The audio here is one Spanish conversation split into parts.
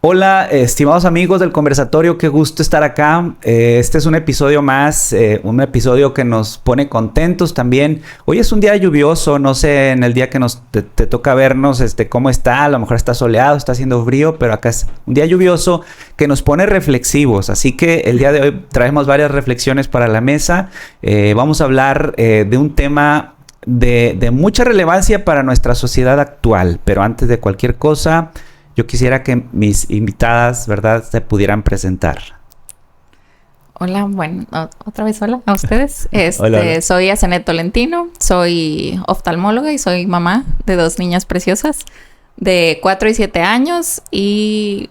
Hola, estimados amigos del conversatorio, qué gusto estar acá. Este es un episodio más, un episodio que nos pone contentos también. Hoy es un día lluvioso, no sé en el día que te toca vernos, cómo está, a lo mejor está soleado, está haciendo frío, pero acá es un día lluvioso que nos pone reflexivos. Así que el día de hoy traemos varias reflexiones para la mesa. Vamos a hablar de un tema de mucha relevancia para nuestra sociedad actual, pero antes de cualquier cosa, yo quisiera que mis invitadas, ¿verdad?, se pudieran presentar. Hola, bueno, otra vez hola a ustedes. Hola. Soy Asenet Tolentino, soy oftalmóloga y soy mamá de 2 niñas preciosas de 4 y 7 años y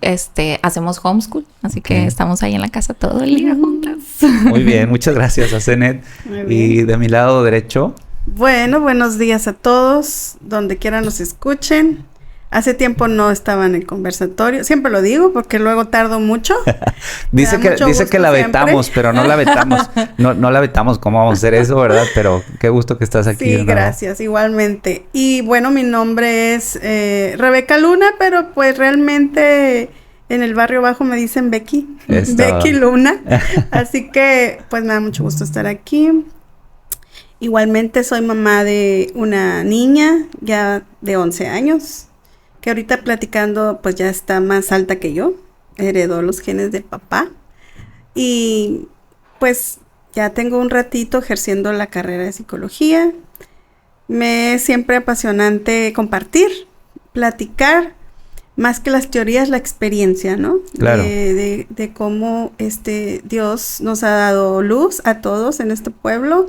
hacemos homeschool, así que estamos ahí en la casa todo el día juntas. Muy bien, muchas gracias, Asenet. Y de mi lado derecho. Bueno, buenos días a todos, donde quiera nos escuchen. Hace tiempo no estaba en el conversatorio, siempre lo digo porque luego tardo mucho. dice que la vetamos, pero no la vetamos. No la vetamos, ¿cómo vamos a hacer eso, verdad? Pero qué gusto que estás aquí. Sí, gracias, igualmente. Y bueno, mi nombre es Rebeca Luna, pero pues realmente en el barrio bajo me dicen Becky. Becky Luna. Así que pues me da mucho gusto estar aquí. Igualmente soy mamá de una niña ya de 11 años. Que ahorita platicando pues ya está más alta que yo, heredó los genes del papá y pues ya tengo un ratito ejerciendo la carrera de psicología. Me es siempre apasionante compartir, platicar, más que las teorías, la experiencia, ¿no? Claro. De cómo Dios nos ha dado luz a todos en este pueblo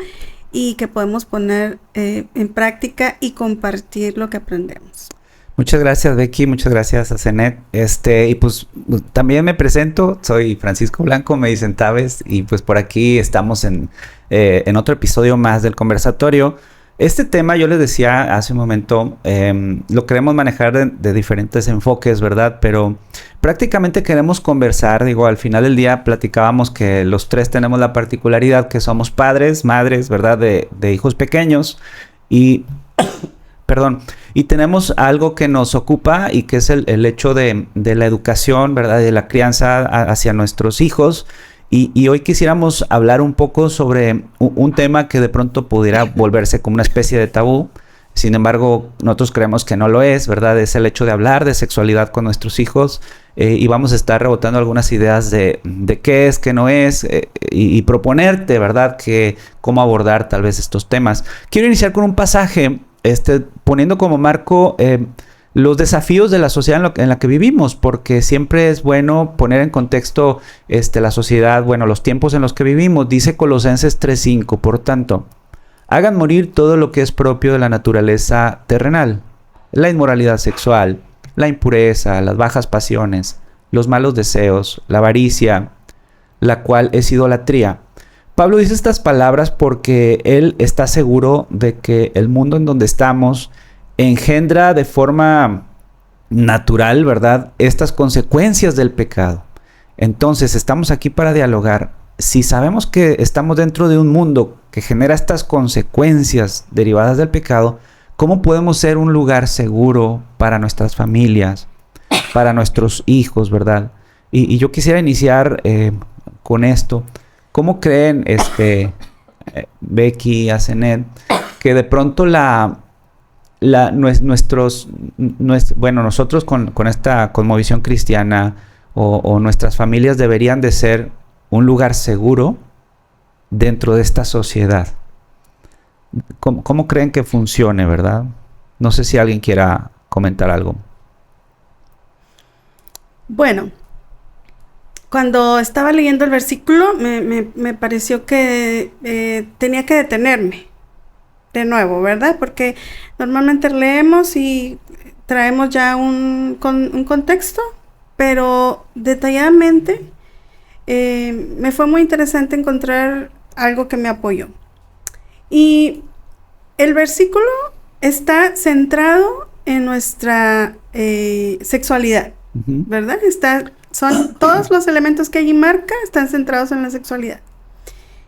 y que podemos poner en práctica y compartir lo que aprendemos. Muchas gracias, Becky, muchas gracias, Asenet. Y pues también me presento, soy Francisco Blanco, me dicen Taves, y pues por aquí estamos en otro episodio más del conversatorio. Este tema, yo les decía hace un momento, lo queremos manejar de diferentes enfoques, ¿verdad? Pero prácticamente queremos conversar, digo, al final del día platicábamos que los tres tenemos la particularidad que somos padres, madres, ¿verdad? De hijos pequeños y... Perdón, y tenemos algo que nos ocupa y que es el hecho de la educación, ¿verdad? De la crianza hacia nuestros hijos. Y hoy quisiéramos hablar un poco sobre un tema que de pronto pudiera volverse como una especie de tabú. Sin embargo, nosotros creemos que no lo es, ¿verdad? Es el hecho de hablar de sexualidad con nuestros hijos y vamos a estar rebotando algunas ideas de qué es, qué no es y proponerte, ¿verdad? Que cómo abordar tal vez estos temas. Quiero iniciar con un pasaje poniendo como marco los desafíos de la sociedad en la que vivimos, porque siempre es bueno poner en contexto la sociedad, bueno, los tiempos en los que vivimos. Dice Colosenses 3:5, por tanto, hagan morir todo lo que es propio de la naturaleza terrenal, la inmoralidad sexual, la impureza, las bajas pasiones, los malos deseos, la avaricia, la cual es idolatría. Pablo dice estas palabras porque él está seguro de que el mundo en donde estamos engendra de forma natural, ¿verdad?, estas consecuencias del pecado. Entonces, estamos aquí para dialogar. Si sabemos que estamos dentro de un mundo que genera estas consecuencias derivadas del pecado, ¿cómo podemos ser un lugar seguro para nuestras familias, para nuestros hijos, ¿verdad? Y yo quisiera iniciar con esto. ¿Cómo creen, Becky, Asenet, que de pronto nosotros con esta cosmovisión cristiana o nuestras familias deberían de ser un lugar seguro dentro de esta sociedad? ¿Cómo creen que funcione, verdad? No sé si alguien quiera comentar algo. Bueno, cuando estaba leyendo el versículo me pareció que tenía que detenerme de nuevo, ¿verdad? Porque normalmente leemos y traemos ya un contexto, pero detalladamente me fue muy interesante encontrar algo que me apoyó. Y el versículo está centrado en nuestra sexualidad, ¿verdad? Son todos los elementos que allí marca están centrados en la sexualidad.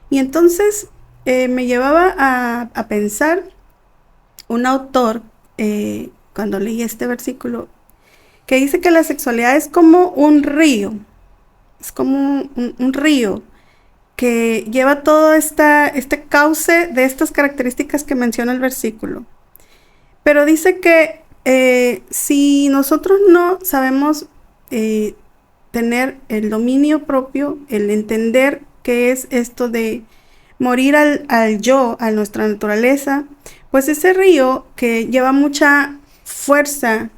Y entonces me llevaba a pensar un autor, cuando leí este versículo, que dice que la sexualidad es como un río, es como un río que lleva todo este cauce de estas características que menciona el versículo. Pero dice que si nosotros no sabemos tener el dominio propio, el entender qué es esto de morir al yo, a nuestra naturaleza, pues ese río que lleva mucha fuerza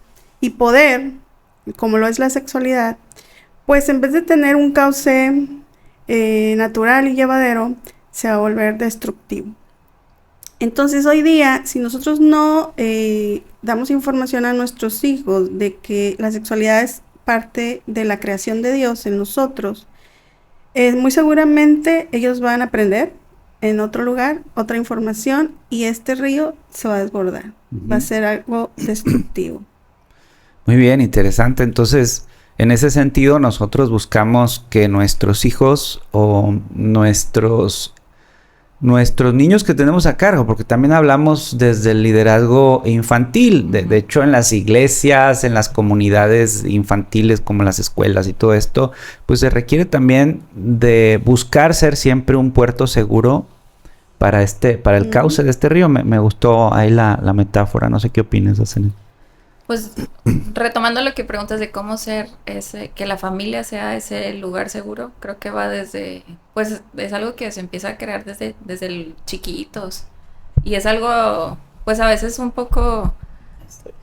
y poder, como lo es la sexualidad, pues en vez de tener un cauce natural y llevadero, se va a volver destructivo. Entonces hoy día, si nosotros no damos información a nuestros hijos de que la sexualidad es parte de la creación de Dios en nosotros, muy seguramente ellos van a aprender en otro lugar, otra información, y este río se va a desbordar. Va a ser algo destructivo. Muy bien, interesante. Entonces, en ese sentido, nosotros buscamos que nuestros hijos o nuestros niños que tenemos a cargo, porque también hablamos desde el liderazgo infantil. De hecho, en las iglesias, en las comunidades infantiles como las escuelas y todo esto, pues se requiere también de buscar ser siempre un puerto seguro para el cauce de este río. Me gustó ahí la metáfora. No sé qué opinas, Asenet. Pues retomando lo que preguntas de cómo ser que la familia sea ese lugar seguro, creo que va desde, pues es algo que se empieza a crear desde chiquitos. Y es algo, pues a veces un poco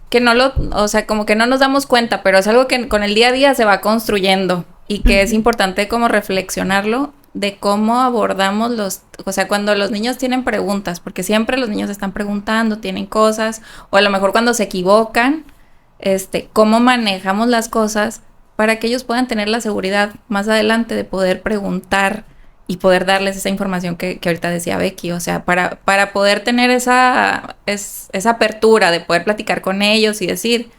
que o sea, como que no nos damos cuenta, pero es algo que con el día a día se va construyendo y que es importante como reflexionarlo de cómo abordamos o sea, cuando los niños tienen preguntas, porque siempre los niños están preguntando, tienen cosas, o a lo mejor cuando se equivocan, cómo manejamos las cosas para que ellos puedan tener la seguridad más adelante de poder preguntar y poder darles esa información que ahorita decía Becky, o sea, para poder tener esa apertura de poder platicar con ellos y decir,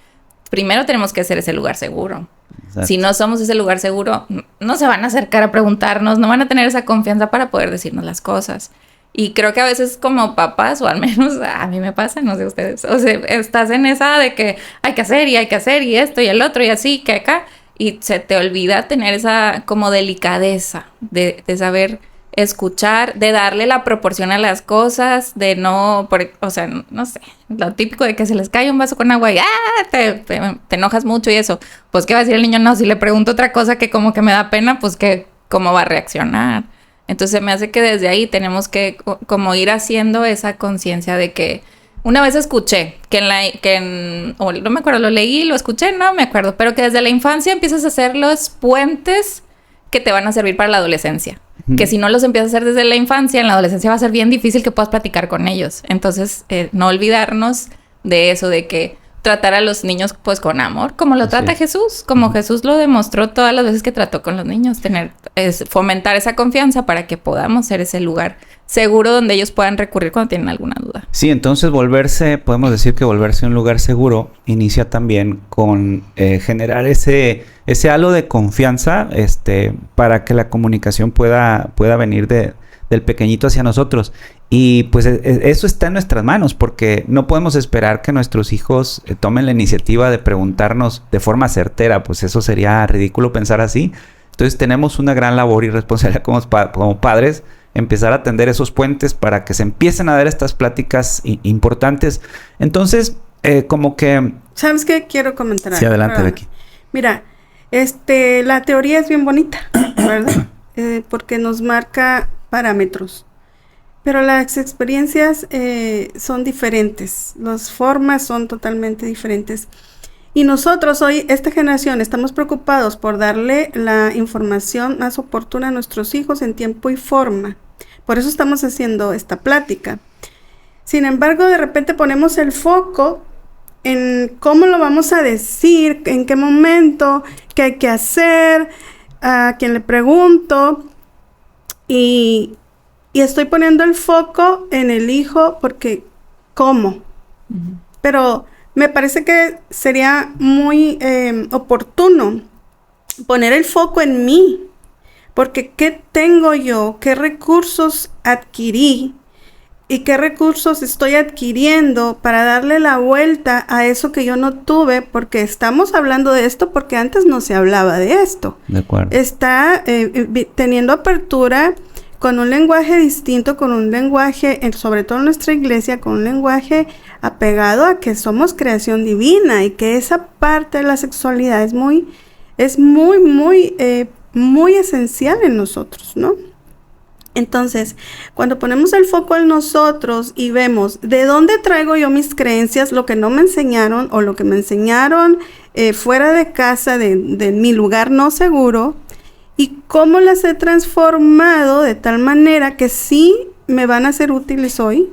primero tenemos que ser ese lugar seguro. Exacto. Si no somos ese lugar seguro, no se van a acercar a preguntarnos, no van a tener esa confianza para poder decirnos las cosas. Y creo que a veces como papás, o al menos a mí me pasa, no sé ustedes, o sea, estás en esa de que hay que hacer y esto y el otro y así, que acá, y se te olvida tener esa como delicadeza de saber escuchar, de darle la proporción a las cosas, de no, o sea, no sé, lo típico de que se les cae un vaso con agua y te enojas mucho y eso. Pues, ¿qué va a decir el niño? No, si le pregunto otra cosa que como que me da pena, pues, ¿cómo va a reaccionar? Entonces, me hace que desde ahí tenemos que como ir haciendo esa conciencia de que una vez escuché o no me acuerdo, lo leí, lo escuché, no me acuerdo, pero que desde la infancia empiezas a hacer los puentes que te van a servir para la adolescencia. Que si no los empiezas a hacer desde la infancia, en la adolescencia va a ser bien difícil que puedas platicar con ellos. Entonces, no olvidarnos de eso, de que tratar a los niños pues con amor, como lo trata Jesús, como Jesús lo demostró todas las veces que trató con los niños, fomentar esa confianza para que podamos ser ese lugar seguro donde ellos puedan recurrir cuando tienen alguna duda. Sí, entonces podemos decir que volverse un lugar seguro inicia también con generar ese halo de confianza, para que la comunicación pueda venir del pequeñito hacia nosotros. Y pues eso está en nuestras manos, porque no podemos esperar que nuestros hijos tomen la iniciativa de preguntarnos de forma certera, pues eso sería ridículo pensar así. Entonces tenemos una gran labor y responsabilidad como padres, empezar a atender esos puentes para que se empiecen a dar estas pláticas importantes. Entonces, como que... ¿Sabes qué? Quiero comentar algo. Sí, adelante, Becky. Mira, la teoría es bien bonita, ¿verdad? Porque nos marca parámetros. Pero las experiencias son diferentes, las formas son totalmente diferentes. Y nosotros hoy, esta generación, estamos preocupados por darle la información más oportuna a nuestros hijos en tiempo y forma. Por eso estamos haciendo esta plática. Sin embargo, de repente ponemos el foco en cómo lo vamos a decir, en qué momento, qué hay que hacer, a quién le pregunto. Y estoy poniendo el foco en el hijo porque ¿cómo? Pero me parece que sería muy oportuno poner el foco en mí, porque ¿qué tengo yo? ¿Qué recursos adquirí? ¿Y qué recursos estoy adquiriendo para darle la vuelta a eso que yo no tuve? Porque estamos hablando de esto porque antes no se hablaba de esto. De acuerdo. Está teniendo apertura con un lenguaje distinto, con un lenguaje, sobre todo en nuestra iglesia, con un lenguaje apegado a que somos creación divina y que esa parte de la sexualidad es muy esencial en nosotros, ¿no? Entonces, cuando ponemos el foco en nosotros y vemos de dónde traigo yo mis creencias, lo que no me enseñaron o lo que me enseñaron fuera de casa, de mi lugar no seguro, y cómo las he transformado de tal manera que sí me van a ser útiles hoy,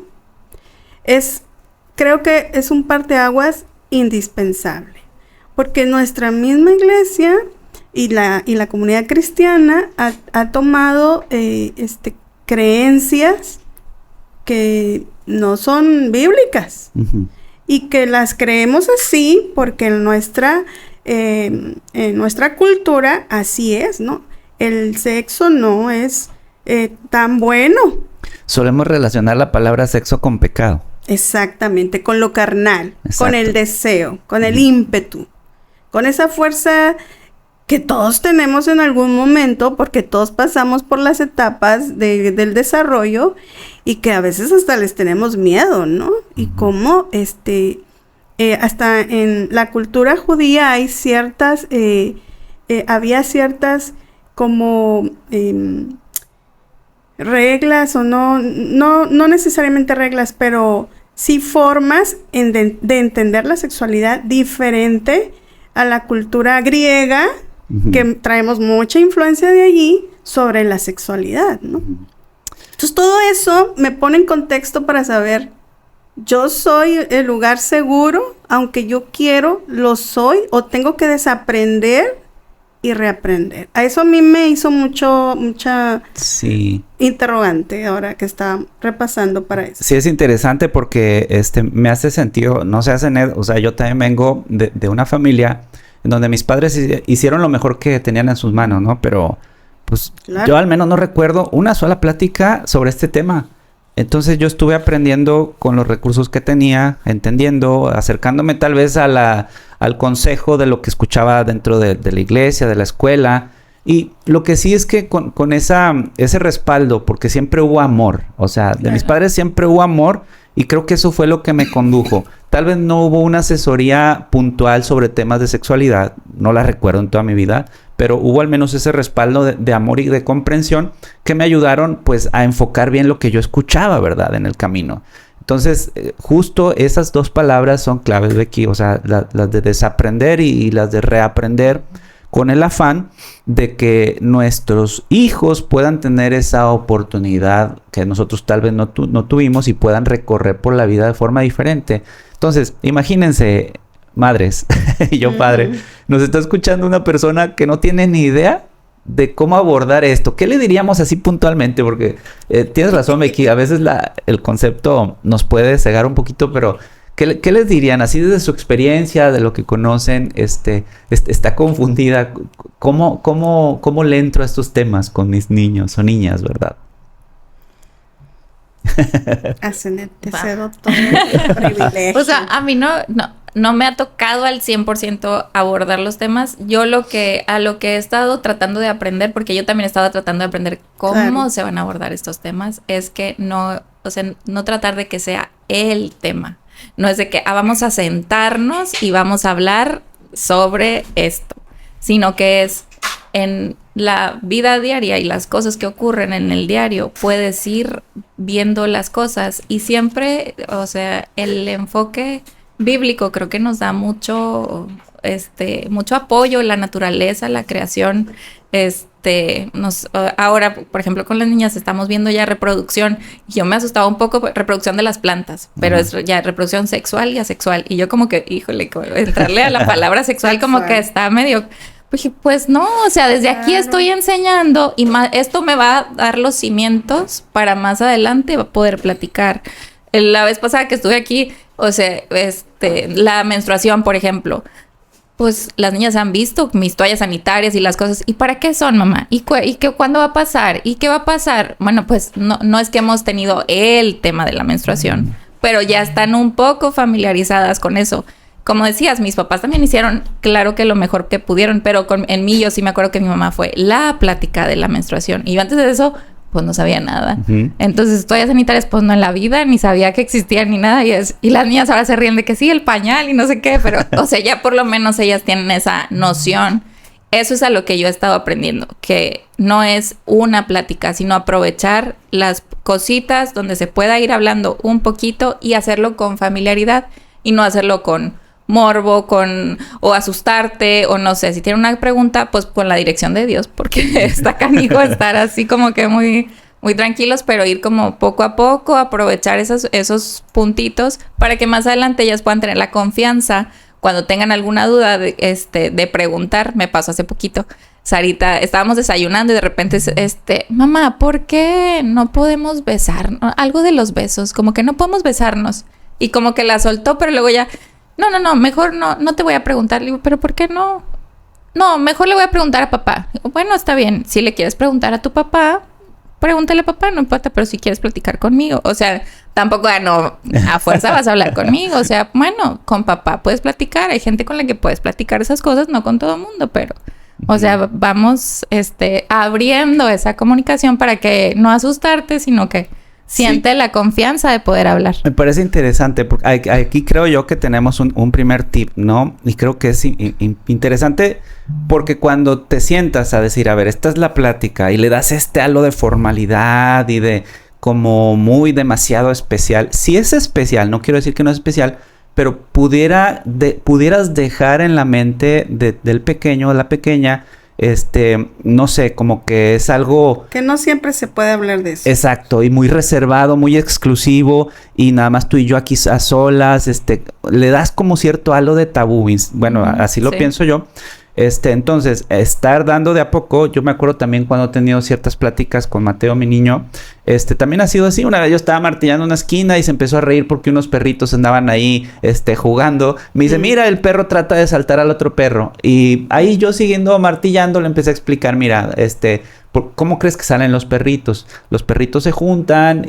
creo que es un parteaguas indispensable, porque nuestra misma iglesia y la comunidad cristiana ha tomado creencias que no son bíblicas. Uh-huh. Y que las creemos así porque en nuestra cultura así es, ¿no? El sexo no es tan bueno. Solemos relacionar la palabra sexo con pecado. Exactamente, con lo carnal, Exacto. Con el deseo, con el ímpetu, con esa fuerza que todos tenemos en algún momento, porque todos pasamos por las etapas del desarrollo y que a veces hasta les tenemos miedo, ¿no? Y como hasta en la cultura judía hay había ciertas como reglas o no necesariamente reglas, pero sí formas de entender la sexualidad diferente a la cultura griega, uh-huh, que traemos mucha influencia de allí sobre la sexualidad, ¿no? Uh-huh. Entonces todo eso me pone en contexto para saber, yo soy el lugar seguro, aunque yo quiero, lo soy, o tengo que desaprender y reaprender. A eso a mí me hizo mucha interrogante ahora que estaba repasando para eso. Sí, es interesante porque me hace sentido, no se hace, o sea, yo también vengo de una familia en donde mis padres hicieron lo mejor que tenían en sus manos, ¿no? Pero, pues, claro, yo al menos no recuerdo una sola plática sobre este tema. Entonces yo estuve aprendiendo con los recursos que tenía, entendiendo, acercándome tal vez al consejo de lo que escuchaba dentro de la iglesia, de la escuela. Y lo que sí es que con ese respaldo, porque siempre hubo amor, o sea, de mis padres siempre hubo amor, y creo que eso fue lo que me condujo. Tal vez no hubo una asesoría puntual sobre temas de sexualidad, no la recuerdo en toda mi vida, pero hubo al menos ese respaldo de amor y de comprensión que me ayudaron pues a enfocar bien lo que yo escuchaba, ¿verdad? En el camino. Entonces, justo esas dos palabras son claves, Becky, o sea, las de desaprender y las de reaprender, con el afán de que nuestros hijos puedan tener esa oportunidad que nosotros tal vez no tuvimos y puedan recorrer por la vida de forma diferente. Entonces, imagínense, madres y yo padre, nos está escuchando una persona que no tiene ni idea de cómo abordar esto. ¿Qué le diríamos así puntualmente? Porque tienes razón, Becky, a veces el concepto nos puede cegar un poquito, pero ¿qué les dirían? Así desde su experiencia, de lo que conocen, está confundida. ¿Cómo le entro a estos temas con mis niños o niñas, verdad? Te cedo todo el privilegio. O sea, a mí no me ha tocado al 100% abordar los temas. Yo a lo que he estado tratando de aprender, porque yo también estaba tratando de aprender cómo se van a abordar estos temas, es que no tratar de que sea el tema. No es de que vamos a sentarnos y vamos a hablar sobre esto, sino que es en la vida diaria y las cosas que ocurren en el diario, puedes ir viendo las cosas y siempre, o sea, el enfoque bíblico creo que nos da mucho apoyo, la naturaleza, la creación, ahora, por ejemplo, con las niñas estamos viendo ya reproducción, y yo me asustaba un poco, reproducción de las plantas, pero es ya reproducción sexual y asexual, y yo como que, híjole, entrarle a la palabra sexual como que está medio, pues no, o sea, desde aquí estoy enseñando, y esto me va a dar los cimientos para más adelante poder platicar. La vez pasada que estuve aquí, o sea, la menstruación, por ejemplo, pues las niñas han visto mis toallas sanitarias y las cosas. ¿Y para qué son, mamá? ¿Y cuándo va a pasar? ¿Y qué va a pasar? Bueno, pues no es que hemos tenido el tema de la menstruación, pero ya están un poco familiarizadas con eso. Como decías, mis papás también hicieron, claro que lo mejor que pudieron, pero en mí yo sí me acuerdo que mi mamá fue la plática de la menstruación. Y yo antes de eso, pues no sabía nada. Entonces, toallas sanitarias, pues no en la vida, ni sabía que existían ni nada. Y las niñas ahora se ríen de que sí, el pañal y no sé qué, pero, o sea, ya por lo menos ellas tienen esa noción. Eso es a lo que yo he estado aprendiendo, que no es una plática, sino aprovechar las cositas donde se pueda ir hablando un poquito y hacerlo con familiaridad y no hacerlo con morbo, o asustarte, o no sé, si tiene una pregunta, pues con la dirección de Dios, porque está canijo estar así como que muy, muy tranquilos, pero ir como poco a poco, aprovechar esos puntitos para que más adelante ellas puedan tener la confianza cuando tengan alguna duda de preguntar. Me pasó hace poquito, Sarita, estábamos desayunando y de repente, mamá, ¿por qué no podemos besar? Algo de los besos, como que no podemos besarnos. Y como que la soltó, pero luego ya, no, mejor no te voy a preguntar. Le digo, ¿pero por qué no? No, mejor le voy a preguntar a papá. Digo, bueno, está bien, si le quieres preguntar a tu papá, pregúntale a papá, no importa, pero si quieres platicar conmigo. O sea, tampoco a fuerza vas a hablar conmigo. O sea, bueno, con papá puedes platicar. Hay gente con la que puedes platicar esas cosas, no con todo el mundo, pero... O sea, vamos abriendo esa comunicación para que no asustarte, sino que siente la confianza de poder hablar. Me parece interesante, porque aquí creo yo que tenemos un primer tip, ¿no? Y creo que es interesante porque cuando te sientas a decir, a ver, esta es la plática, y le das halo de formalidad y de como muy demasiado especial. Si es especial, no quiero decir que no es especial, pero pudieras dejar en la mente del pequeño o la pequeña, no sé, como que es algo... Que no siempre se puede hablar de eso. Exacto, y muy reservado, muy exclusivo, y nada más tú y yo aquí a solas, le das como cierto halo de tabú, bueno, así lo pienso yo. Entonces, estar dando de a poco, yo me acuerdo también cuando he tenido ciertas pláticas con Mateo, mi niño, también ha sido así. Una vez yo estaba martillando una esquina y se empezó a reír porque unos perritos andaban ahí, jugando. Me dice, mira, el perro trata de saltar al otro perro. Y ahí yo siguiendo martillando le empecé a explicar, mira, ¿cómo crees que salen los perritos? Los perritos se juntan,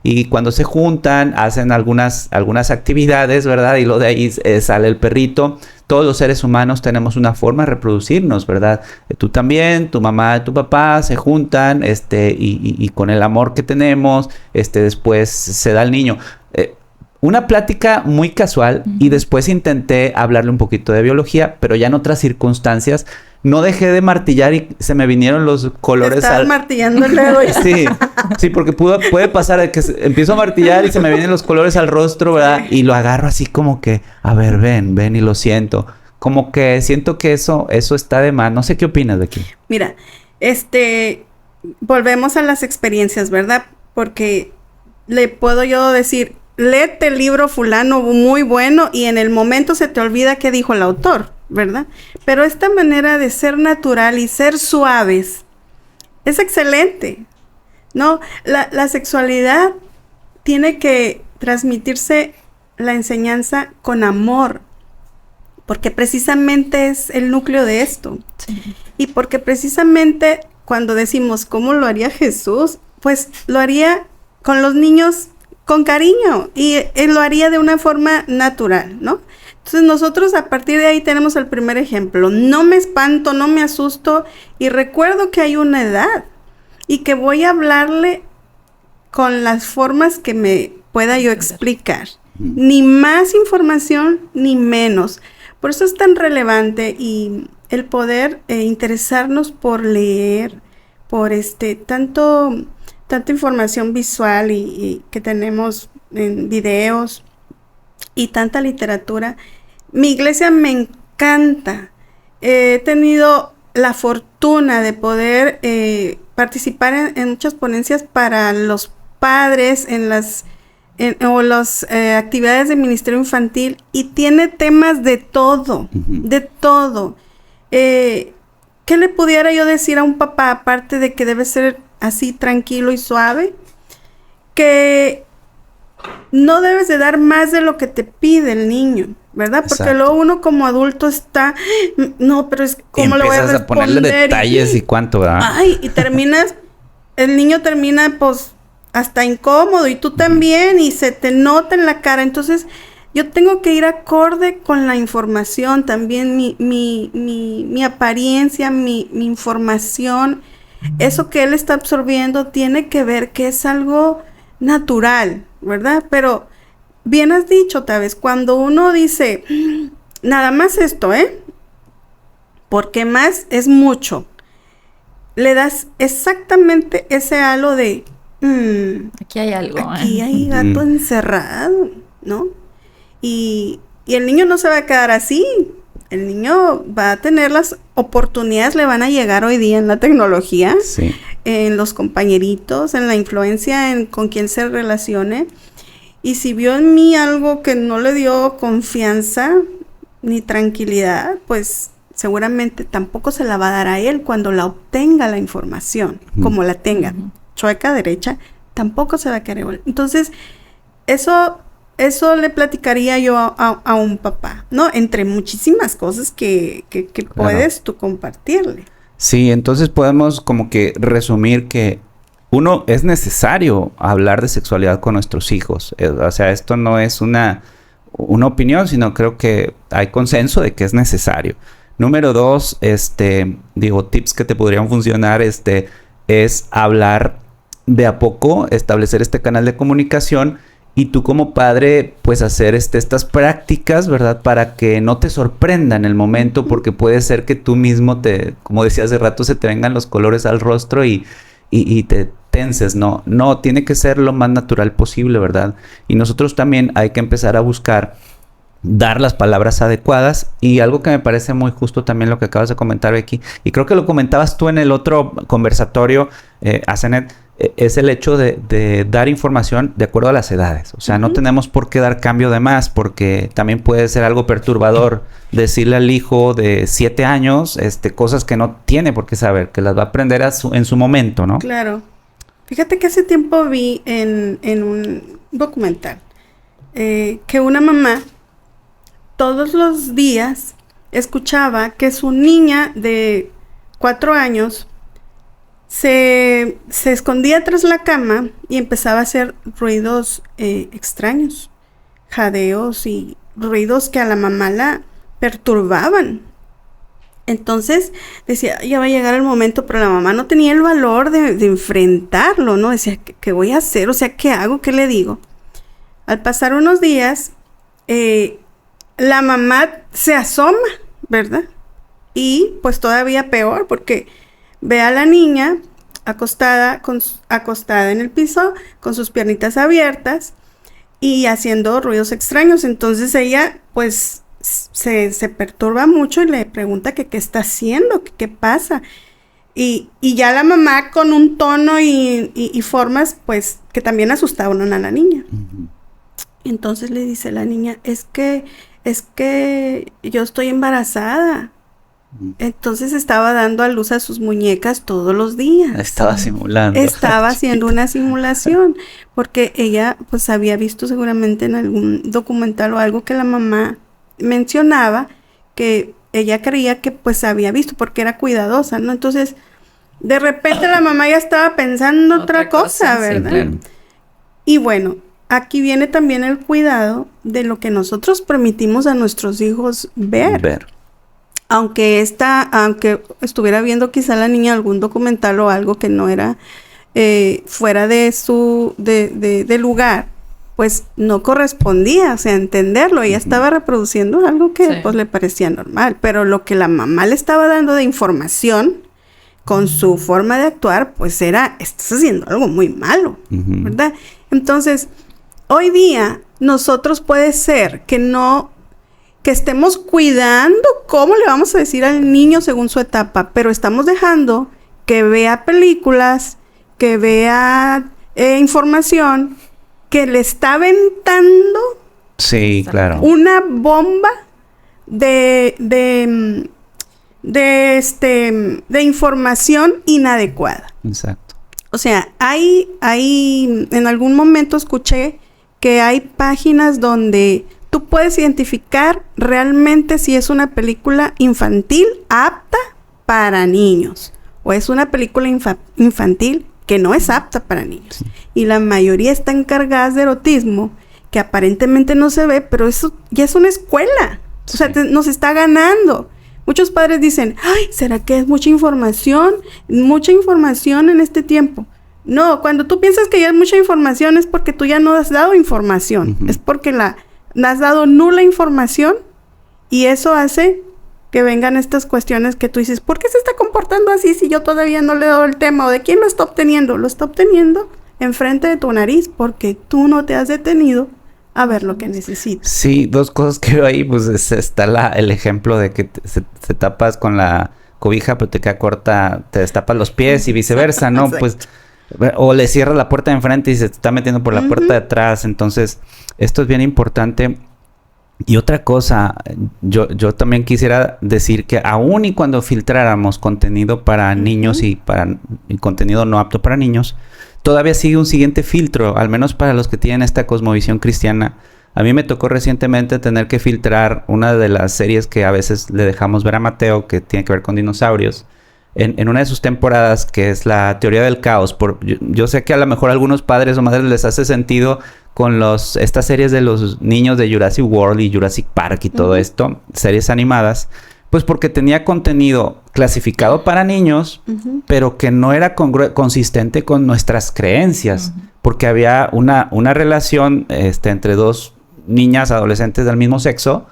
y cuando se juntan hacen algunas actividades, ¿verdad? Y luego de ahí sale el perrito. Todos los seres humanos tenemos una forma de reproducirnos, ¿verdad? Tú también, tu mamá, tu papá se juntan, y con el amor que tenemos, después se da el niño. Una plática muy casual, y después intenté hablarle un poquito de biología, pero ya en otras circunstancias. No dejé de martillar y se me vinieron los colores. Estabas martillando luego. Sí, porque puede pasar de que empiezo a martillar y se me vienen los colores al rostro, ¿verdad? Y lo agarro así como que, a ver, ven y lo siento. Como que siento que eso está de más. No sé qué opinas de aquí. Mira, volvemos a las experiencias, ¿verdad? Porque le puedo yo decir, léete el libro fulano muy bueno, y en el momento se te olvida qué dijo el autor, ¿verdad? Pero esta manera de ser natural y ser suaves es excelente, ¿no? La sexualidad tiene que transmitirse la enseñanza con amor, porque precisamente es el núcleo de esto. Sí. Y porque precisamente cuando decimos ¿cómo lo haría Jesús? Pues lo haría con los niños con cariño, y él lo haría de una forma natural, ¿no? Entonces nosotros a partir de ahí tenemos el primer ejemplo. No me espanto, no me asusto, y recuerdo que hay una edad y que voy a hablarle con las formas que me pueda yo explicar. Ni más información ni menos. Por eso es tan relevante y el poder interesarnos por leer, por tanta información visual y que tenemos en videos y tanta literatura. Mi iglesia me encanta. He tenido la fortuna de poder participar en muchas ponencias para los padres en las actividades de ministerio infantil, y tiene temas de todo, de todo. ¿Qué le pudiera yo decir a un papá, aparte de que debe ser así tranquilo y suave? Que no debes de dar más de lo que te pide el niño. ¿verdad? Porque Exacto. luego uno como adulto está, no, pero es cómo le voy a Empiezas a ponerle responder. detalles y cuánto, ¿verdad? Ay, y terminas, el niño termina pues hasta incómodo y tú también y se te nota en la cara. Entonces yo tengo que ir acorde con la información también, mi apariencia, mi información, eso que él está absorbiendo tiene que ver que es algo natural, ¿verdad? Pero bien has dicho, Taves, cuando uno dice, nada más esto, porque más es mucho, le das exactamente ese halo de, Aquí hay algo. aquí hay gato encerrado, ¿no? Y el niño no se va a quedar así. El niño va a tener las oportunidades, le van a llegar hoy día en la tecnología, Sí. en los compañeritos, en la influencia, en con quién se relacione. Y si vio en mí algo que no le dio confianza ni tranquilidad, pues seguramente tampoco se la va a dar a él cuando la obtenga la información, como la tenga, chueca, derecha, tampoco se va a querer. Entonces, eso le platicaría yo a un papá, ¿no? Entre muchísimas cosas que puedes tú compartirle. Sí, entonces podemos como que resumir que uno, es necesario hablar de sexualidad con nuestros hijos. O sea, esto no es una opinión, sino creo que hay consenso de que es necesario. Número 2, tips que te podrían funcionar, es hablar de a poco, establecer este canal de comunicación y tú como padre, pues hacer estas prácticas, ¿verdad? Para que no te sorprenda en el momento, porque puede ser que tú mismo como decía hace rato, se te vengan los colores al rostro y te tenses, ¿no? No, tiene que ser lo más natural posible, ¿verdad? Y nosotros también hay que empezar a buscar dar las palabras adecuadas y algo que me parece muy justo también lo que acabas de comentar, Becky, y creo que lo comentabas tú en el otro conversatorio, Asenet, es el hecho de dar información de acuerdo a las edades. O sea, no tenemos por qué dar cambio de más, porque también puede ser algo perturbador decirle al hijo de 7 años cosas que no tiene por qué saber, que las va a aprender en su momento, ¿no? Claro. Fíjate que hace tiempo vi en un documental que una mamá todos los días escuchaba que su niña de 4 años se escondía tras la cama y empezaba a hacer ruidos extraños, jadeos y ruidos que a la mamá la perturbaban. Entonces decía, ya va a llegar el momento, pero la mamá no tenía el valor de enfrentarlo, ¿no? Decía, ¿qué voy a hacer? O sea, ¿qué hago? ¿Qué le digo? Al pasar unos días, la mamá se asoma, ¿verdad? Y pues todavía peor, porque ve a la niña acostada en el piso, con sus piernitas abiertas y haciendo ruidos extraños. Entonces ella, pues, se perturba mucho y le pregunta que qué está haciendo, que qué pasa. Y ya la mamá con un tono y formas, pues, que también asustaban a la niña. Entonces le dice la niña, es que yo estoy embarazada. Entonces estaba dando a luz a sus muñecas todos los días. Estaba simulando. Estaba haciendo una simulación, porque ella pues había visto seguramente en algún documental o algo que la mamá mencionaba, que ella creía que pues había visto, porque era cuidadosa, ¿no? Entonces, de repente la mamá ya estaba pensando otra cosa, ¿verdad? Sí, claro. Y bueno, aquí viene también el cuidado de lo que nosotros permitimos a nuestros hijos ver. Aunque estuviera viendo quizá la niña algún documental o algo que no era fuera de su de lugar, pues no correspondía, o sea, entenderlo. Ella estaba reproduciendo algo que pues le parecía normal, pero lo que la mamá le estaba dando de información con su forma de actuar, pues estás haciendo algo muy malo, ¿verdad? Entonces, hoy día nosotros puede ser que estemos cuidando cómo le vamos a decir al niño según su etapa, pero estamos dejando que vea películas, que vea información, que le está aventando una bomba de información inadecuada. Exacto. O sea, hay en algún momento escuché que hay páginas donde tú puedes identificar realmente si es una película infantil apta para niños o es una película infantil que no es apta para niños. Sí. Y la mayoría están cargadas de erotismo que aparentemente no se ve, pero eso ya es una escuela. Sí. O sea, nos está ganando. Muchos padres dicen, ay, ¿será que es mucha información? Mucha información en este tiempo. No, cuando tú piensas que ya es mucha información es porque tú ya no has dado información. Uh-huh. Es porque has dado nula información y eso hace que vengan estas cuestiones que tú dices, ¿por qué se está comportando así si yo todavía no le he dado el tema? ¿O de quién lo está obteniendo? Lo está obteniendo enfrente de tu nariz porque tú no te has detenido a ver lo que necesitas. Sí, dos cosas que veo ahí, pues está el ejemplo de que se tapas con la cobija pero te queda corta, te destapas los pies y viceversa, ¿no? Pues, o le cierras la puerta de enfrente y se te está metiendo por la puerta de atrás. Entonces, esto es bien importante. Y otra cosa, yo también quisiera decir que aún y cuando filtráramos contenido para niños y contenido no apto para niños, todavía sigue un siguiente filtro, al menos para los que tienen esta cosmovisión cristiana. A mí me tocó recientemente tener que filtrar una de las series que a veces le dejamos ver a Mateo, que tiene que ver con dinosaurios, en una de sus temporadas, que es la teoría del caos. Yo sé que a lo mejor a algunos padres o madres les hace sentido con estas series de los niños de Jurassic World y Jurassic Park y todo esto, series animadas, pues porque tenía contenido clasificado para niños, pero que no era consistente con nuestras creencias, porque había una relación entre dos niñas adolescentes del mismo sexo,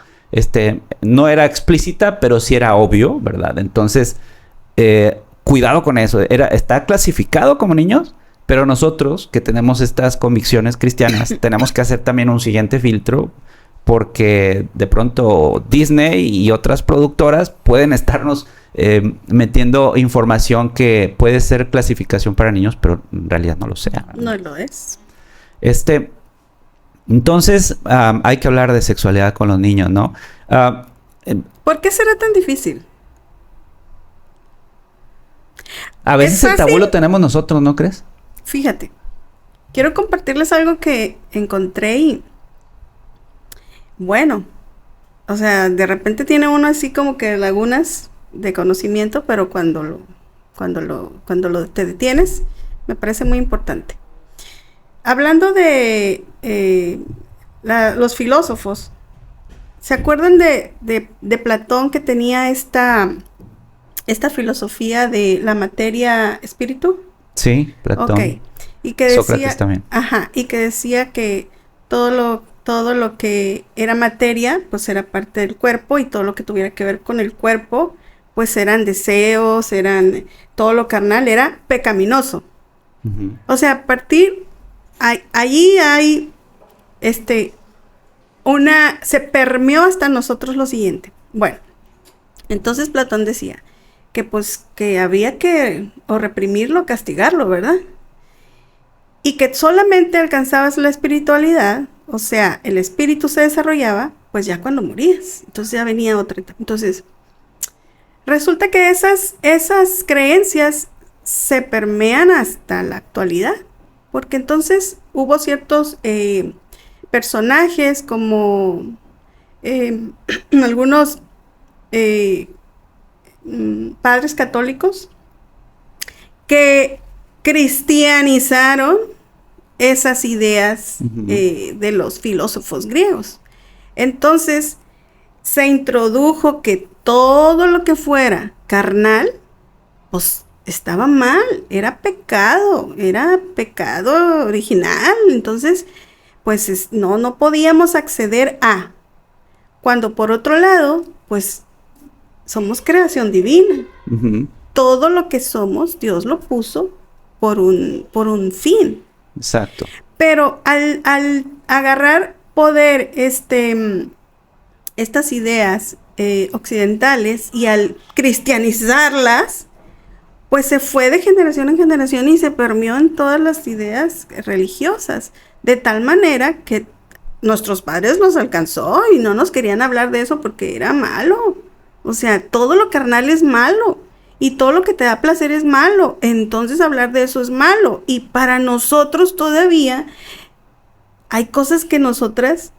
no era explícita, pero sí era obvio, ¿verdad? Entonces, cuidado con eso, está clasificado como niños, pero nosotros, que tenemos estas convicciones cristianas, tenemos que hacer también un siguiente filtro, porque de pronto Disney y otras productoras pueden estarnos metiendo información que puede ser clasificación para niños, pero en realidad no lo sea. No lo es. Entonces, hay que hablar de sexualidad con los niños, ¿no? ¿Por qué será tan difícil? A veces el tabú lo tenemos nosotros, ¿no crees? Fíjate, quiero compartirles algo que encontré y bueno, o sea, de repente tiene uno así como que lagunas de conocimiento, pero cuando te detienes, me parece muy importante. Hablando de los filósofos, ¿se acuerdan de Platón, que tenía esta filosofía de la materia espíritu? Sí, Platón. Okay. Y que decía, Sócrates también. Ajá, y que decía que todo lo que era materia, pues era parte del cuerpo, y todo lo que tuviera que ver con el cuerpo, pues eran deseos, todo lo carnal era pecaminoso. Uh-huh. O sea, allí hay se permeó hasta nosotros lo siguiente. Bueno, entonces Platón decía que pues que había que o reprimirlo o castigarlo, ¿verdad? Y que solamente alcanzabas la espiritualidad, o sea, el espíritu se desarrollaba pues ya cuando morías. Entonces ya venía otra etapa. Entonces, resulta que esas creencias se permean hasta la actualidad, porque entonces hubo ciertos personajes como algunos padres católicos que cristianizaron esas ideas de los filósofos griegos. Entonces se introdujo que todo lo que fuera carnal, pues estaba mal, era pecado original. Entonces, pues no podíamos acceder a. Cuando por otro lado, pues somos creación divina. Uh-huh. Todo lo que somos, Dios lo puso por un fin. Exacto. Pero al agarrar poder estas ideas occidentales y al cristianizarlas, pues se fue de generación en generación y se permeó en todas las ideas religiosas, de tal manera que nuestros padres los alcanzó y no nos querían hablar de eso porque era malo. O sea, todo lo carnal es malo y todo lo que te da placer es malo. Entonces hablar de eso es malo. Y para nosotros todavía hay cosas que nosotras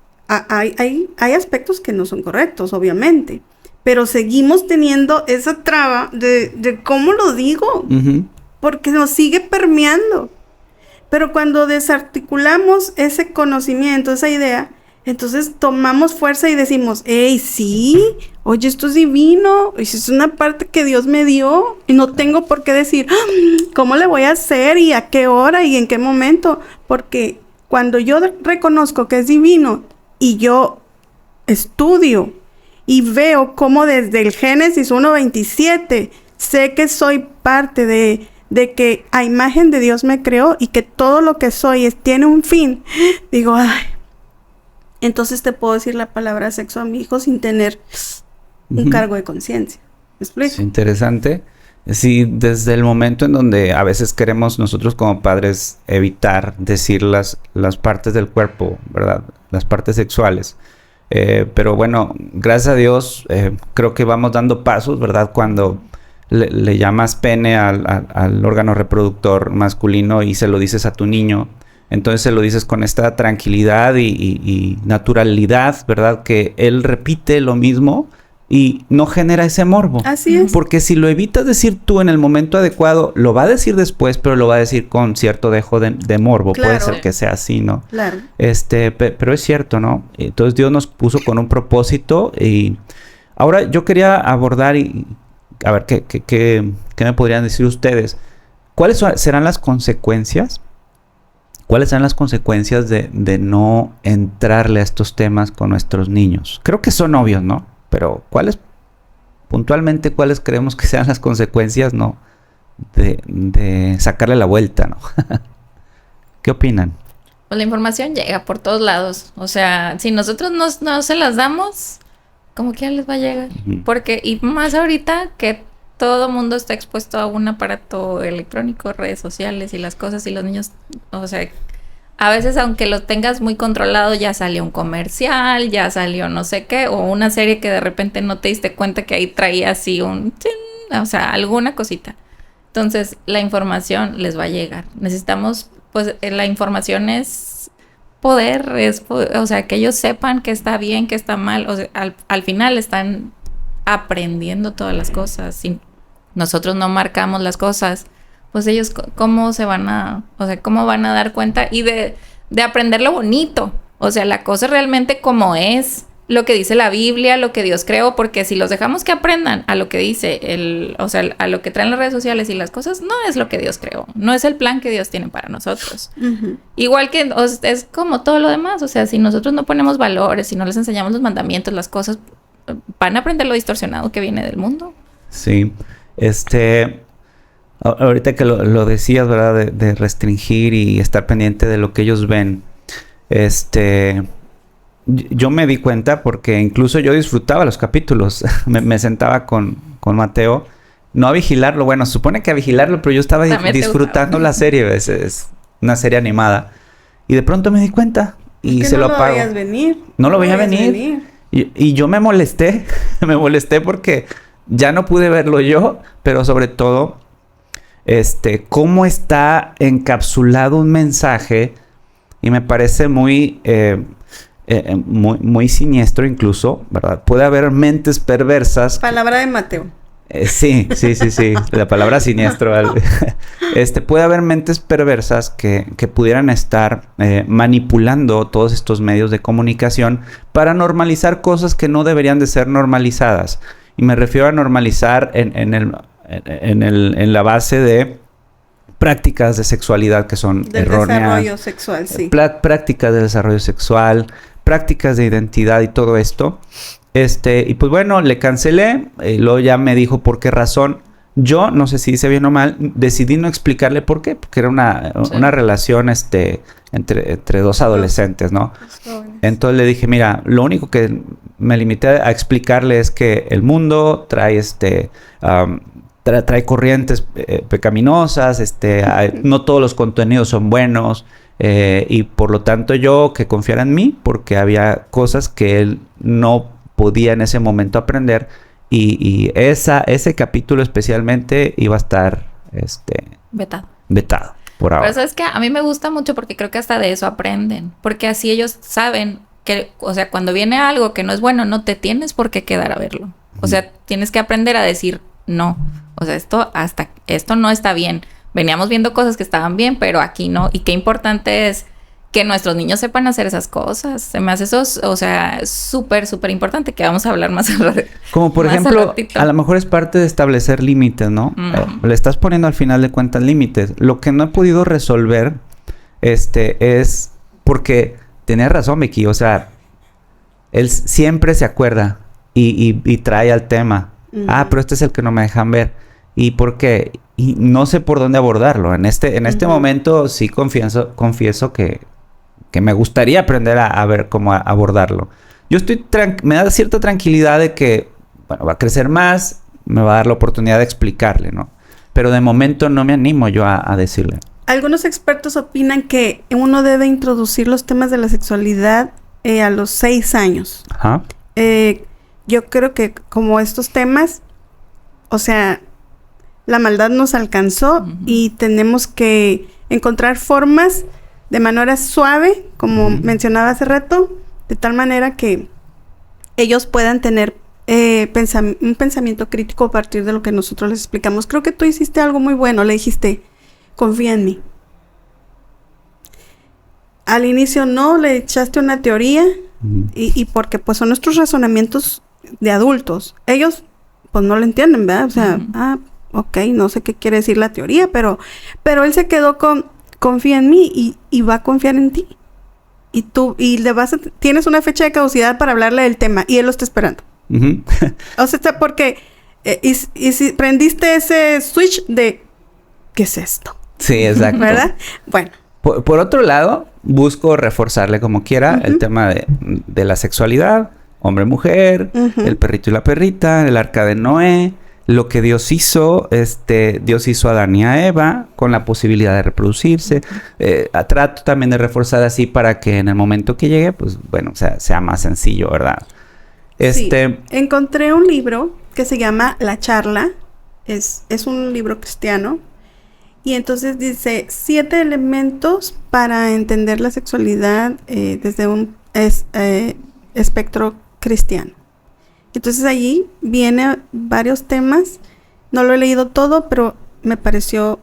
hay aspectos que no son correctos, obviamente, pero seguimos teniendo esa traba de cómo lo digo, porque nos sigue permeando. Pero cuando desarticulamos ese conocimiento, esa idea, entonces tomamos fuerza y decimos, hey, sí, oye, esto es divino, es una parte que Dios me dio y no tengo por qué decir, ¿cómo le voy a hacer y a qué hora y en qué momento? Porque cuando yo reconozco que es divino y yo estudio y veo cómo desde el Génesis 1:27 sé que soy parte de que a imagen de Dios me creó y que todo lo que soy tiene un fin, digo, ay, entonces te puedo decir la palabra sexo a mi hijo sin tener un cargo de conciencia. ¿Me explico? Es interesante. Sí, desde el momento en donde a veces queremos nosotros como padres evitar decir las partes del cuerpo, ¿verdad? Las partes sexuales. Pero bueno, gracias a Dios, creo que vamos dando pasos, ¿verdad? Cuando le llamas pene al órgano reproductor masculino y se lo dices a tu niño, entonces se lo dices con esta tranquilidad y naturalidad, ¿verdad? Que él repite lo mismo y no genera ese morbo. Así es. Porque si lo evitas decir tú en el momento adecuado, lo va a decir después, pero lo va a decir con cierto dejo de morbo. Claro. Puede ser que sea así, ¿no? Claro. Pero es cierto, ¿no? Entonces Dios nos puso con un propósito y ahora yo quería abordar y a ver, ¿qué me podrían decir ustedes? ¿Cuáles serán las consecuencias? ¿Cuáles serán las consecuencias de no entrarle a estos temas con nuestros niños? Creo que son obvios, ¿no? Pero puntualmente, ¿cuáles creemos que sean las consecuencias, no? De sacarle la vuelta, ¿no? ¿Qué opinan? Pues la información llega por todos lados. O sea, si nosotros no se las damos, como que ya les va a llegar. Porque, y más ahorita que todo mundo está expuesto a un aparato electrónico, redes sociales y las cosas, y los niños, o sea, a veces aunque lo tengas muy controlado, ya salió un comercial, ya salió no sé qué, o una serie que de repente no te diste cuenta que ahí traía así o sea, alguna cosita. Entonces, la información les va a llegar. Necesitamos, pues, la información es poder, o sea, que ellos sepan que está bien, que está mal. O sea, al final están aprendiendo todas las cosas. Si nosotros no marcamos las cosas, pues ellos cómo van a dar cuenta y de aprender lo bonito. O sea, la cosa realmente como es, lo que dice la Biblia, lo que Dios creó, porque si los dejamos que aprendan a lo que dice o sea, a lo que traen las redes sociales y las cosas, no es lo que Dios creó, no es el plan que Dios tiene para nosotros. Igual que es como todo lo demás, o sea, si nosotros no ponemos valores, si no les enseñamos los mandamientos, las cosas, van a aprender lo distorsionado que viene del mundo. Sí, ahorita que lo decías, ¿verdad? De restringir y estar pendiente de lo que ellos ven, yo me di cuenta porque incluso yo disfrutaba los capítulos. me sentaba con Mateo, no a vigilarlo, bueno, se supone que a vigilarlo, pero yo estaba disfrutando la serie, es una serie animada. Y de pronto me di cuenta y se lo apago. No lo veías venir. No lo veía venir. Y yo me molesté, porque ya no pude verlo yo, pero sobre todo, cómo está encapsulado un mensaje y me parece muy siniestro incluso, ¿verdad? Puede haber mentes perversas. Palabra de Mateo. Sí. La palabra siniestro. Puede haber mentes perversas que pudieran estar manipulando todos estos medios de comunicación para normalizar cosas que no deberían de ser normalizadas. Y me refiero a normalizar en la base de prácticas de sexualidad que son erróneas. Del desarrollo sexual, sí. Prácticas de desarrollo sexual, prácticas de identidad y todo esto. Y pues bueno, le cancelé. Luego ya me dijo por qué razón. Yo, no sé si hice bien o mal, decidí no explicarle por qué. Porque era una relación entre dos adolescentes, ¿no? Entonces le dije, mira, lo único que me limité a explicarle es que el mundo trae trae corrientes pecaminosas, no todos los contenidos son buenos, y por lo tanto yo que confiara en mí, porque había cosas que él no podía en ese momento aprender, y ese capítulo especialmente iba a estar vetado por ahora. Pero sabes que a mí me gusta mucho porque creo que hasta de eso aprenden, porque así ellos saben que, o sea, cuando viene algo que no es bueno, no te tienes por qué quedar a verlo. O sea, tienes que aprender a decir no. O sea, esto no está bien. Veníamos viendo cosas que estaban bien, pero aquí no. Y qué importante es que nuestros niños sepan hacer esas cosas. Se me hace eso, o sea, súper, súper importante, que vamos a hablar más al ratito. Como por ejemplo, a lo mejor es parte de establecer límites, ¿no? Le estás poniendo al final de cuentas límites. Lo que no he podido resolver, es porque tenía razón, Vicky. O sea, él siempre se acuerda y trae al tema. Pero este es el que no me dejan ver. ¿Y por qué? Y no sé por dónde abordarlo. En este momento sí confieso que me gustaría aprender a ver cómo abordarlo. Yo me da cierta tranquilidad de que, bueno, va a crecer más, me va a dar la oportunidad de explicarle, ¿no? Pero de momento no me animo yo a decirle. Algunos expertos opinan que uno debe introducir los temas de la sexualidad a los 6 años. Ajá. Yo creo que como estos temas, o sea, la maldad nos alcanzó y tenemos que encontrar formas de manera suave, como mencionaba hace rato, de tal manera que ellos puedan tener un pensamiento crítico a partir de lo que nosotros les explicamos. Creo que tú hiciste algo muy bueno, le dijiste, confía en mí. Al inicio no, le echaste una teoría y porque pues son nuestros razonamientos de adultos. Ellos pues no lo entienden, ¿verdad? O sea, ok, no sé qué quiere decir la teoría, pero él se quedó con confía en mí y va a confiar en ti. Y tú, tienes una fecha de caducidad para hablarle del tema y él lo está esperando. O sea, porque y si prendiste ese switch de ¿qué es esto? Sí, exacto. ¿Verdad? Bueno. Por otro lado, busco reforzarle como quiera el tema de la sexualidad, hombre-mujer, el perrito y la perrita, el arca de Noé, lo que Dios hizo, Dios hizo a Adán y a Eva con la posibilidad de reproducirse. Trato también de reforzar así para que en el momento que llegue, pues bueno, o sea, sea más sencillo, ¿verdad? Sí. Encontré un libro que se llama La Charla. Es un libro cristiano. Y entonces dice 7 elementos para entender la sexualidad desde un espectro cristiano. Entonces allí viene varios temas. No lo he leído todo, pero me pareció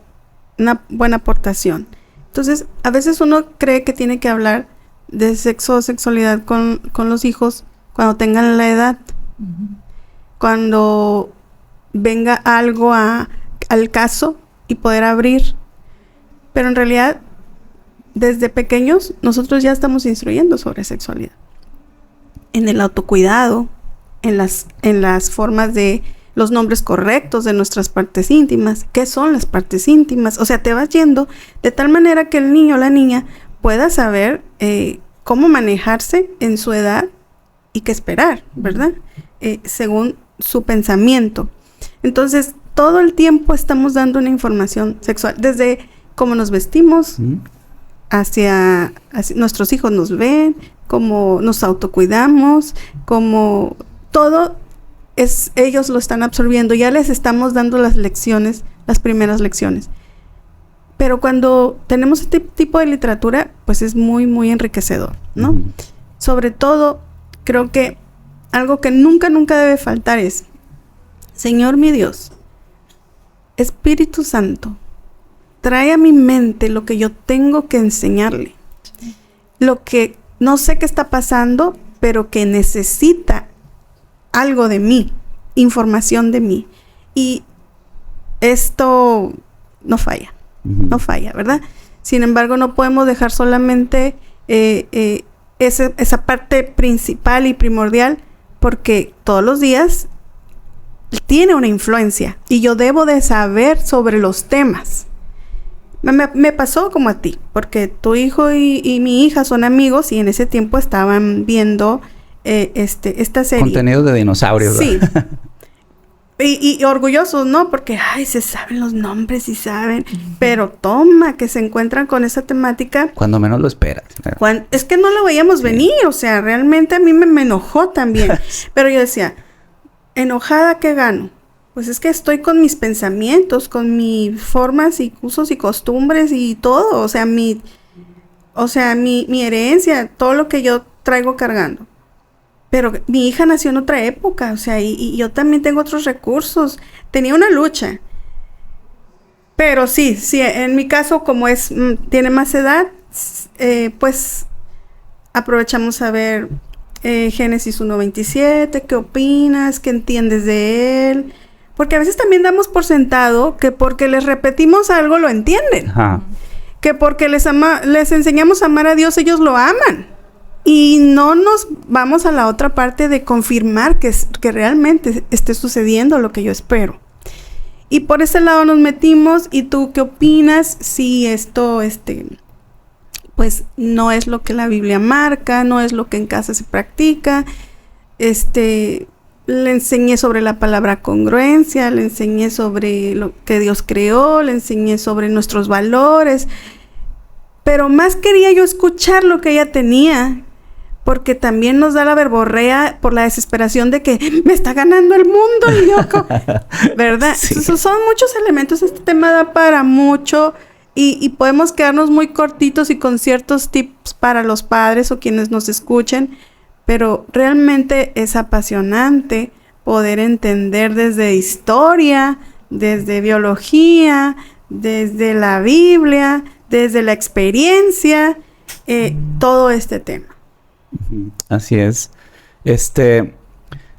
una buena aportación. Entonces, a veces uno cree que tiene que hablar de sexo o sexualidad con los hijos cuando tengan la edad. Cuando venga algo al caso y poder abrir. Pero en realidad, desde pequeños, nosotros ya estamos instruyendo sobre sexualidad. En el autocuidado, en las formas de los nombres correctos de nuestras partes íntimas. ¿Qué son las partes íntimas? O sea, te vas yendo de tal manera que el niño o la niña pueda saber cómo manejarse en su edad y qué esperar, ¿verdad? Según su pensamiento. Entonces, todo el tiempo estamos dando una información sexual, desde cómo nos vestimos, hacia nuestros hijos nos ven, cómo nos autocuidamos, cómo todo ellos lo están absorbiendo. Ya les estamos dando las primeras lecciones. Pero cuando tenemos este tipo de literatura, pues es muy, muy enriquecedor, ¿no? Sobre todo, creo que algo que nunca debe faltar es, Señor mi Dios, Espíritu Santo, trae a mi mente lo que yo tengo que enseñarle. Lo que no sé qué está pasando, pero que necesita algo de mí, información de mí. Y esto no falla, ¿verdad? Sin embargo, no podemos dejar solamente esa parte principal y primordial, porque todos los días tiene una influencia y yo debo de saber sobre los temas. Me pasó como a ti, porque tu hijo y mi hija son amigos y en ese tiempo estaban viendo esta serie. Contenido de dinosaurios. Sí. y orgullosos, ¿no? Porque, se saben los nombres y saben. Pero toma, que se encuentran con esa temática. Cuando menos lo esperas. Es que no lo veíamos venir. O sea, realmente a mí me enojó también. Pero yo decía, enojada, ¿qué gano? Pues es que estoy con mis pensamientos, con mis formas y usos y costumbres y todo. O sea, mi herencia, todo lo que yo traigo cargando. Pero mi hija nació en otra época, o sea, y yo también tengo otros recursos. Tenía una lucha. Pero sí, en mi caso, como tiene más edad, pues aprovechamos a ver Génesis 1:27, ¿qué opinas? ¿Qué entiendes de él? Porque a veces también damos por sentado que porque les repetimos algo lo entienden. Ajá. Que porque les enseñamos a amar a Dios, ellos lo aman. Y no nos vamos a la otra parte de confirmar que realmente esté sucediendo lo que yo espero. Y por ese lado nos metimos. ¿Y tú qué opinas? Si esto, pues no es lo que la Biblia marca, no es lo que en casa se practica. Le enseñé sobre la palabra congruencia, le enseñé sobre lo que Dios creó, le enseñé sobre nuestros valores. Pero más quería yo escuchar lo que ella tenía, porque también nos da la verborrea por la desesperación de que me está ganando el mundo, y yo, ¿verdad? Sí. Son muchos elementos, este tema da para mucho, y podemos quedarnos muy cortitos y con ciertos tips para los padres o quienes nos escuchen, pero realmente es apasionante poder entender desde historia, desde biología, desde la Biblia, desde la experiencia, todo este tema. Así es.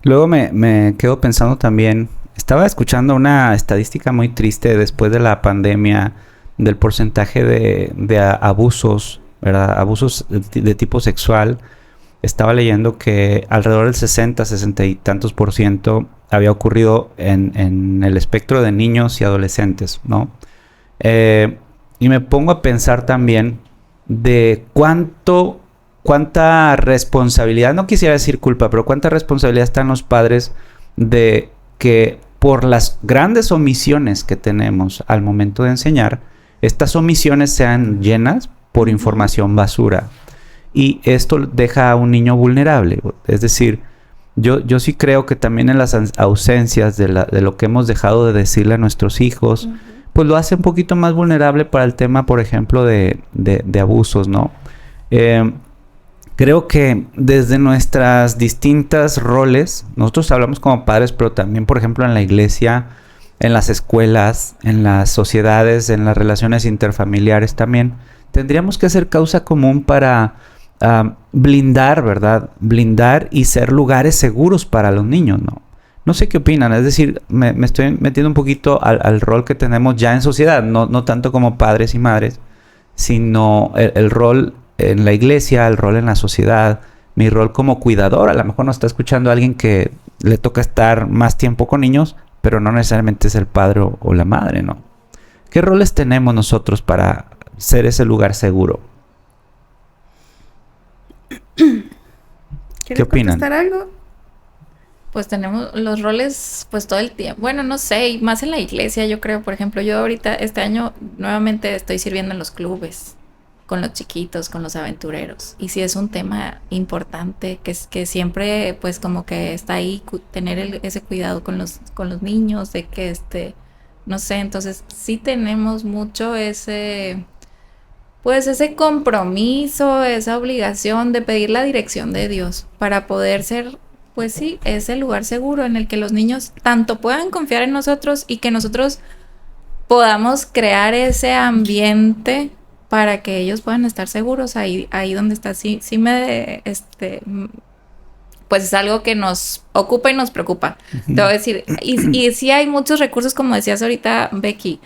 Luego me quedo pensando también, estaba escuchando una estadística muy triste después de la pandemia del porcentaje de abusos, ¿verdad? Abusos de tipo sexual. Estaba leyendo que alrededor del 60 y tantos % había ocurrido en el espectro de niños y adolescentes, ¿no? Y me pongo a pensar también de cuánta responsabilidad, no quisiera decir culpa, pero cuánta responsabilidad están los padres de que por las grandes omisiones que tenemos al momento de enseñar, estas omisiones sean llenas por información basura. Y esto deja a un niño vulnerable. Es decir, yo sí creo que también en las ausencias de lo que hemos dejado de decirle a nuestros hijos, pues lo hace un poquito más vulnerable para el tema, por ejemplo, de abusos, ¿no? Creo que desde nuestras distintas roles, nosotros hablamos como padres, pero también, por ejemplo, en la iglesia, en las escuelas, en las sociedades, en las relaciones interfamiliares también, tendríamos que hacer causa común para blindar, ¿verdad? Blindar y ser lugares seguros para los niños, ¿no? No sé qué opinan, es decir, me estoy metiendo un poquito al rol que tenemos ya en sociedad, no tanto como padres y madres, sino el rol en la iglesia, el rol en la sociedad, mi rol como cuidador. A lo mejor nos está escuchando alguien que le toca estar más tiempo con niños, pero no necesariamente es el padre o la madre, ¿no? ¿Qué roles tenemos nosotros para ser ese lugar seguro? ¿Qué opinan? ¿Contestar algo? Pues tenemos los roles pues todo el tiempo. Bueno, no sé, y más en la iglesia, yo creo. Por ejemplo, yo ahorita este año nuevamente estoy sirviendo en los clubes con los chiquitos, con los aventureros. Y sí es un tema importante que siempre pues como que está ahí tener ese cuidado con los niños, de que no sé, entonces sí tenemos mucho ese compromiso, esa obligación de pedir la dirección de Dios para poder ser, pues sí, ese lugar seguro en el que los niños tanto puedan confiar en nosotros y que nosotros podamos crear ese ambiente para que ellos puedan estar seguros ahí donde está. Sí pues es algo que nos ocupa y nos preocupa. Te voy a decir, y sí hay muchos recursos, como decías ahorita, Becky.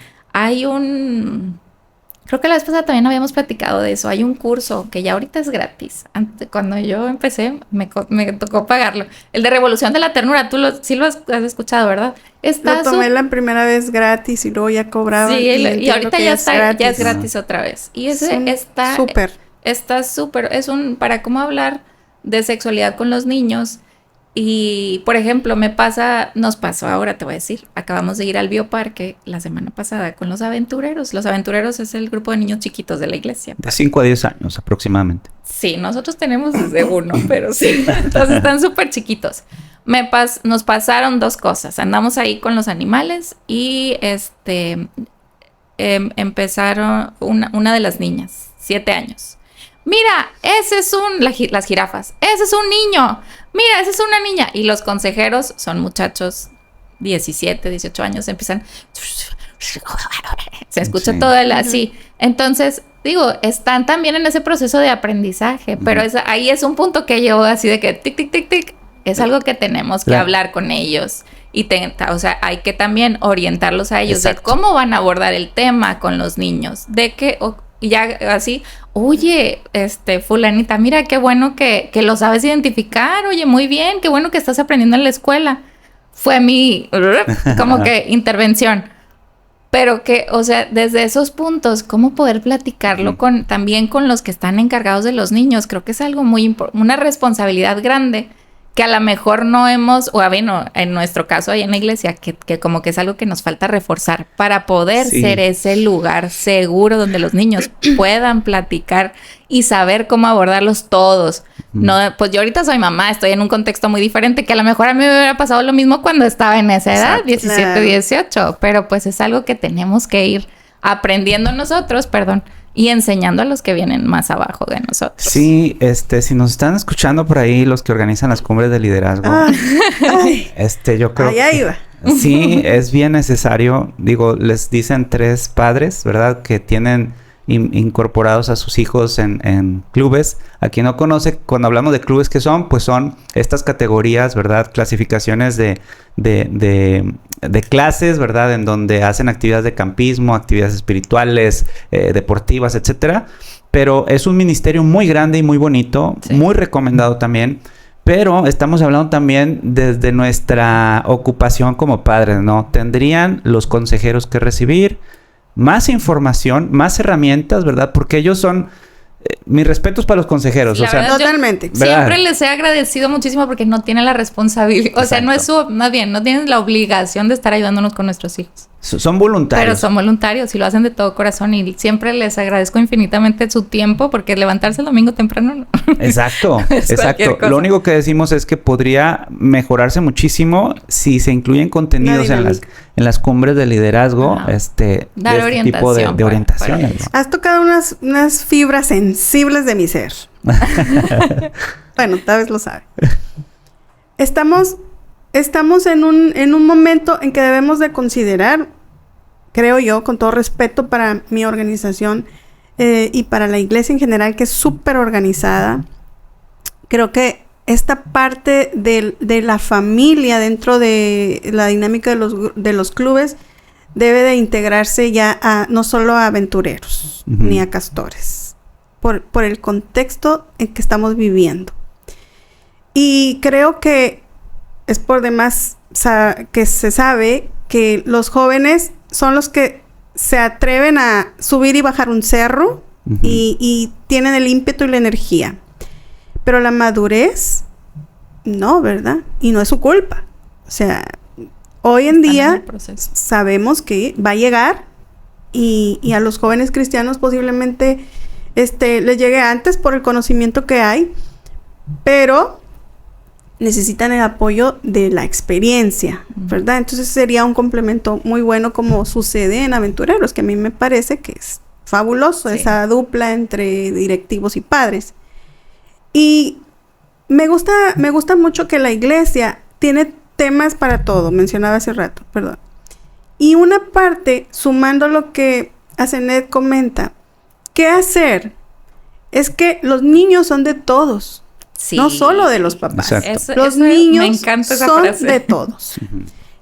Creo que la vez pasada también habíamos platicado de eso. Hay un curso que ya ahorita es gratis. Cuando yo empecé, me tocó pagarlo. El de Revolución de la Ternura. Tú sí lo has escuchado, ¿verdad? Lo tomé la primera vez gratis y luego ya cobraba. Sí, y ahorita ya es gratis otra vez. Y ese está súper. Está súper. Es para cómo hablar de sexualidad con los niños. Y, por ejemplo, nos pasó ahora, te voy a decir, acabamos de ir al bioparque la semana pasada con los aventureros. Los aventureros es el grupo de niños chiquitos de la iglesia. De 5 a 10 años aproximadamente. Sí, nosotros tenemos desde 1, pero sí, entonces están súper chiquitos. Nos pasaron 2 cosas. Andamos ahí con los animales y empezaron una de las niñas, 7 años. Mira, ese es las jirafas, ese es un niño, mira, esa es una niña. Y los consejeros son muchachos 17, 18 años, empiezan, se escucha todo el así. Entonces, digo, están también en ese proceso de aprendizaje, pero ahí es un punto que yo así de que tic, tic, tic, tic, es algo que tenemos que hablar con ellos. Y o sea, hay que también orientarlos a ellos de cómo van a abordar el tema con los niños, de que ya así, oye, fulanita, mira qué bueno que lo sabes identificar, oye, muy bien, qué bueno que estás aprendiendo en la escuela. Fue mi como que intervención. Pero que, o sea, desde esos puntos, cómo poder platicarlo también con los que están encargados de los niños, creo que es algo muy importante, una responsabilidad grande que a lo mejor no hemos, o bueno, en nuestro caso ahí en la iglesia, que como que es algo que nos falta reforzar para poder ser ese lugar seguro donde los niños puedan platicar y saber cómo abordarlos todos. No, pues yo ahorita soy mamá, estoy en un contexto muy diferente, que a lo mejor a mí me hubiera pasado lo mismo cuando estaba en esa edad, 17, 18, pero pues es algo que tenemos que ir aprendiendo nosotros, y enseñando a los que vienen más abajo de nosotros. Sí, si nos están escuchando por ahí los que organizan las cumbres de liderazgo, yo creo que sí, es bien necesario. Digo, les dicen 3 padres, ¿verdad? Que tienen incorporados a sus hijos en clubes. A quien no conoce, cuando hablamos de clubes, ¿qué son? Pues son estas categorías, ¿verdad? Clasificaciones de clases, ¿verdad? En donde hacen actividades de campismo, actividades espirituales, deportivas, etcétera. Pero es un ministerio muy grande y muy bonito, muy recomendado también. Pero estamos hablando también desde nuestra ocupación como padres, ¿no? Tendrían los consejeros que recibir más información, más herramientas, ¿verdad? Porque ellos son... mis respetos para los consejeros. Sí, totalmente. Siempre les he agradecido muchísimo porque no tienen la responsabilidad. O sea, no es más bien, no tienen la obligación de estar ayudándonos con nuestros hijos. Son voluntarios. Pero son voluntarios y lo hacen de todo corazón. Y siempre les agradezco infinitamente su tiempo porque levantarse el domingo temprano no. Exacto, exacto. Lo único que decimos es que podría mejorarse muchísimo si se incluyen contenidos en las cumbres de liderazgo, Dar de este tipo de orientaciones, ¿no? Has tocado unas fibras sensibles de mi ser. Bueno, tal vez lo sabe. Estamos en un momento en que debemos de considerar, creo yo, con todo respeto para mi organización y para la iglesia en general, que es súper organizada. Creo que esta parte de la familia dentro de la dinámica de los clubes debe de integrarse ya no solo a aventureros ni a castores, por el contexto en que estamos viviendo. Y creo que es por demás que se sabe que los jóvenes son los que se atreven a subir y bajar un cerro y tienen el ímpetu y la energía. Pero la madurez, no, ¿verdad? Y no es su culpa. O sea, hoy en día sabemos que va a llegar y a los jóvenes cristianos posiblemente les llegue antes por el conocimiento que hay, pero necesitan el apoyo de la experiencia, ¿verdad? Entonces sería un complemento muy bueno como sucede en Aventureros, que a mí me parece que es fabuloso esa dupla entre directivos y padres. Y me gusta mucho que la iglesia tiene temas para todo, mencionaba hace rato, perdón. Y una parte, sumando lo que Asenet comenta, ¿qué hacer? Es que los niños son de todos, no solo de los papás. Los niños son de todos.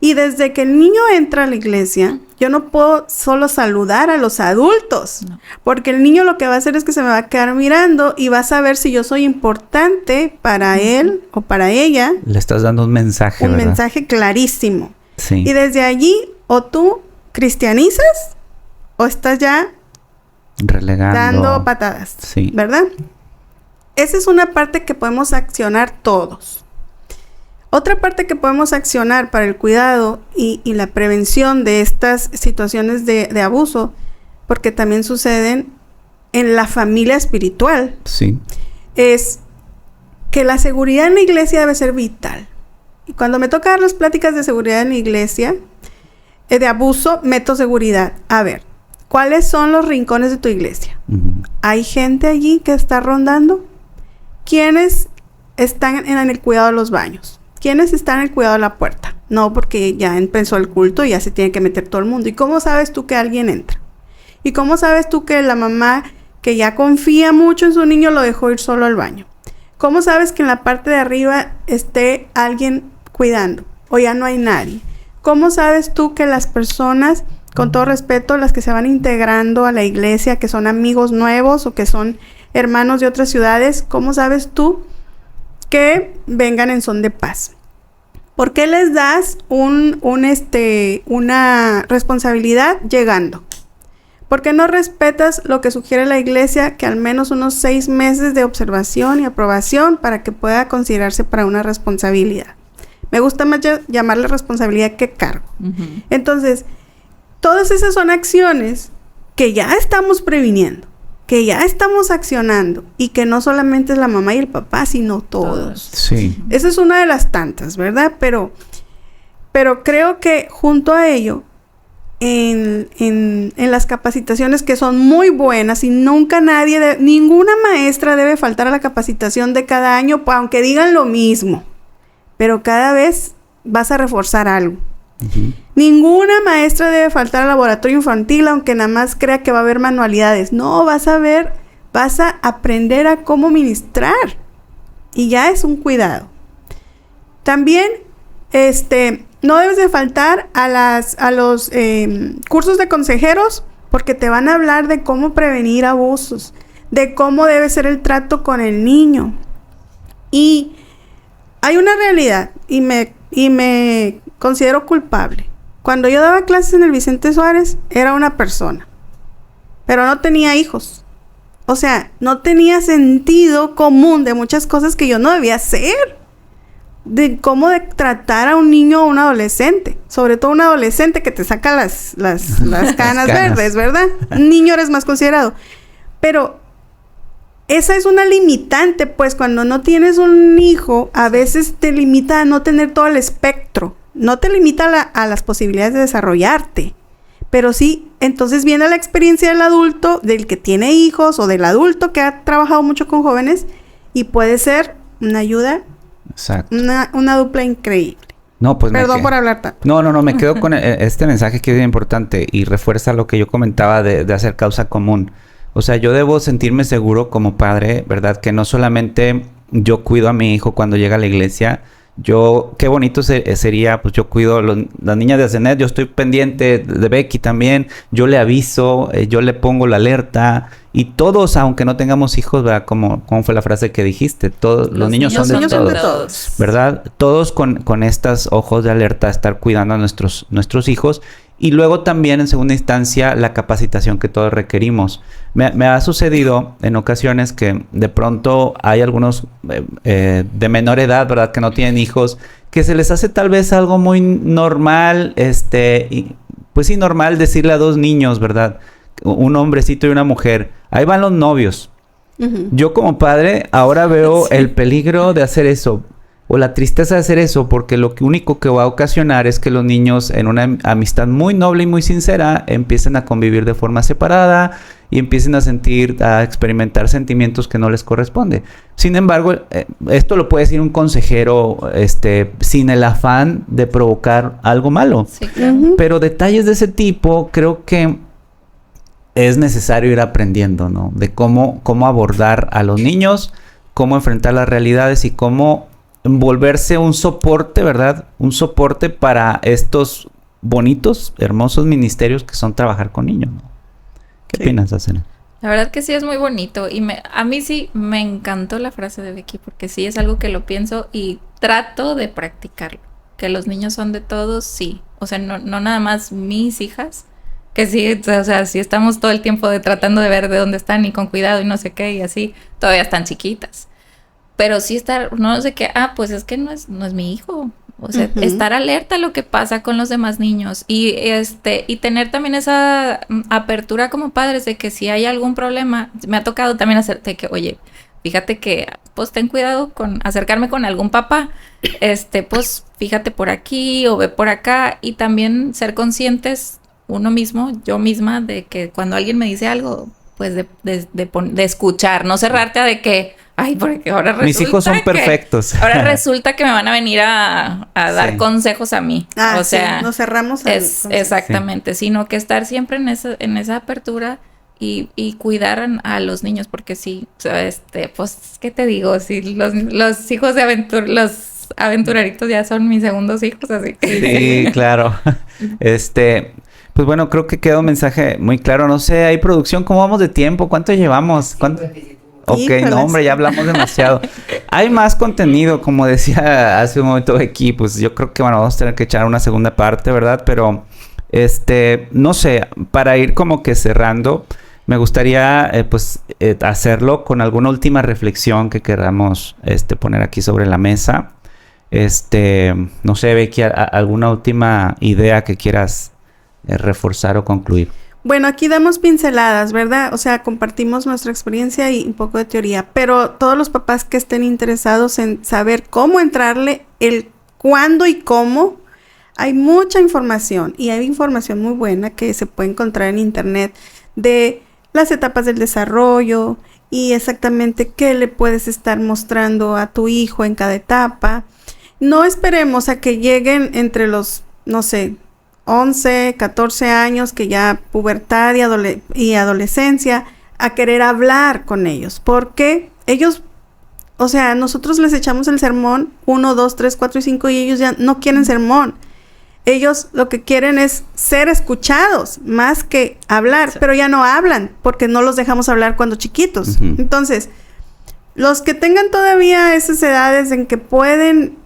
Y desde que el niño entra a la iglesia, yo no puedo solo saludar a los adultos, porque el niño lo que va a hacer es que se me va a quedar mirando y va a saber si yo soy importante para él o para ella. Le estás dando un mensaje, Un ¿verdad? mensaje clarísimo. Sí. Y desde allí, o tú cristianizas, o estás ya dando patadas, ¿verdad? Esa es una parte que podemos accionar todos. Otra parte que podemos accionar para el cuidado y la prevención de estas situaciones de abuso, porque también suceden en la familia espiritual, es que la seguridad en la iglesia debe ser vital. Y cuando me toca dar las pláticas de seguridad en la iglesia, de abuso, meto seguridad. A ver, ¿cuáles son los rincones de tu iglesia? ¿Hay gente allí que está rondando? ¿Quiénes están en el cuidado de los baños? ¿Quiénes están en el cuidado de la puerta? No, porque ya empezó el culto y ya se tiene que meter todo el mundo. ¿Y cómo sabes tú que alguien entra? ¿Y cómo sabes tú que la mamá que ya confía mucho en su niño lo dejó ir solo al baño? ¿Cómo sabes que en la parte de arriba esté alguien cuidando o ya no hay nadie? ¿Cómo sabes tú que las personas, con todo respeto, las que se van integrando a la iglesia, que son amigos nuevos o que son hermanos de otras ciudades, cómo sabes tú que vengan en son de paz? ¿Por qué les das una responsabilidad llegando? ¿Por qué no respetas lo que sugiere la iglesia, que al menos unos 6 meses de observación y aprobación para que pueda considerarse para una responsabilidad? Me gusta más llamarle responsabilidad que cargo. Entonces, todas esas son acciones que ya estamos previniendo, que ya estamos accionando y que no solamente es la mamá y el papá, sino todos. Sí. Esa es una de las tantas, ¿verdad? Pero creo que junto a ello, en las capacitaciones que son muy buenas y nunca ninguna maestra debe faltar a la capacitación de cada año, aunque digan lo mismo, pero cada vez vas a reforzar algo. Ninguna maestra debe faltar al laboratorio infantil, aunque nada más crea que va a haber manualidades. No, vas a aprender a cómo ministrar y ya es un cuidado. También, no debes de faltar a los cursos de consejeros, porque te van a hablar de cómo prevenir abusos, de cómo debe ser el trato con el niño. Y hay una realidad, y me considero culpable. Cuando yo daba clases en el Vicente Suárez, era una persona, pero no tenía hijos. O sea, no tenía sentido común de muchas cosas que yo no debía hacer. De cómo de tratar a un niño o un adolescente, sobre todo un adolescente que te saca las canas verdes, ¿verdad? Un niño eres más considerado. Pero esa es una limitante, pues cuando no tienes un hijo, a veces te limita a no tener todo el espectro, no te limita a las posibilidades de desarrollarte, pero sí, entonces viene la experiencia del adulto, del que tiene hijos o del adulto que ha trabajado mucho con jóvenes y puede ser una ayuda. Exacto. Una dupla increíble. No, pues perdón por hablar tanto. No, me quedo con este mensaje que es bien importante y refuerza lo que yo comentaba de hacer causa común. O sea, yo debo sentirme seguro como padre, ¿verdad? Que no solamente yo cuido a mi hijo cuando llega a la iglesia. Qué bonito sería, pues yo cuido las niñas de Asenet, yo estoy pendiente de Becky también, yo le aviso, yo le pongo la alerta y todos, aunque no tengamos hijos, ¿verdad? Como fue la frase que dijiste, todos los niños son de todos, ¿verdad? Todos con estos ojos de alerta estar cuidando a nuestros hijos. Y luego también, en segunda instancia, la capacitación que todos requerimos. Me ha sucedido en ocasiones que de pronto hay algunos de menor edad, ¿verdad? Que no tienen hijos, que se les hace tal vez algo muy normal, pues sí, normal decirle a 2 niños, ¿verdad? Un hombrecito y una mujer. Ahí van los novios. Yo como padre ahora veo el peligro de hacer eso. O la tristeza de hacer eso, porque lo único que va a ocasionar es que los niños en una amistad muy noble y muy sincera empiecen a convivir de forma separada y empiecen a experimentar sentimientos que no les corresponde. Sin embargo, esto lo puede decir un consejero sin el afán de provocar algo malo. Sí, claro. Pero detalles de ese tipo creo que es necesario ir aprendiendo, ¿no? De cómo abordar a los niños, cómo enfrentar las realidades y cómo volverse un soporte, ¿verdad? Un soporte para estos bonitos, hermosos ministerios que son trabajar con niños, ¿no? ¿Qué opinas, Asena? La verdad que sí es muy bonito y a mí sí me encantó la frase de Becky porque sí es algo que lo pienso y trato de practicarlo. Que los niños son de todos, sí. O sea, no nada más mis hijas, que sí, o sea, sí estamos todo el tiempo tratando de ver de dónde están y con cuidado y no sé qué y así, todavía están chiquitas. Pero sí no sé qué, pues es que no es mi hijo. O sea, estar alerta a lo que pasa con los demás niños. Y tener también esa apertura como padres de que si hay algún problema, me ha tocado también hacerte que, oye, fíjate que, pues ten cuidado con acercarme con algún papá. Pues fíjate por aquí o ve por acá. Y también ser conscientes uno mismo, yo misma, de que cuando alguien me dice algo, pues de escuchar, no cerrarte a de que, ay, porque ahora resulta mis hijos son perfectos. Ahora resulta que me van a venir a dar consejos a mí. O sea, sí, nos cerramos exactamente, sino que estar siempre en esa apertura y cuidar a los niños, porque sí, pues, ¿qué te digo? Si los hijos de los aventureritos ya son mis segundos hijos, así que... Sí, claro. Pues bueno, creo que quedó un mensaje muy claro. No sé, hay producción, ¿cómo vamos de tiempo? ¿Cuánto llevamos? ¿Cuánto? Ok, no, hombre, ya hablamos demasiado. Hay más contenido, como decía hace un momento aquí, pues yo creo que, bueno, vamos a tener que echar una segunda parte, ¿verdad? Pero, no sé, para ir como que cerrando, me gustaría, hacerlo con alguna última reflexión que queramos, poner aquí sobre la mesa. No sé, Becky, alguna última idea que quieras reforzar o concluir. Bueno, aquí damos pinceladas, ¿verdad? O sea, compartimos nuestra experiencia y un poco de teoría, pero todos los papás que estén interesados en saber cómo entrarle, el cuándo y cómo, hay mucha información y hay información muy buena que se puede encontrar en internet de las etapas del desarrollo y exactamente qué le puedes estar mostrando a tu hijo en cada etapa. No esperemos a que lleguen entre los, no sé, 11, 14 años, que ya pubertad y adolescencia, a querer hablar con ellos, porque ellos, o sea, nosotros les echamos el sermón 1, 2, 3, 4 y 5 y ellos ya no quieren sermón. Ellos lo que quieren es ser escuchados más que hablar, pero ya no hablan porque no los dejamos hablar cuando chiquitos. Entonces, los que tengan todavía esas edades en que pueden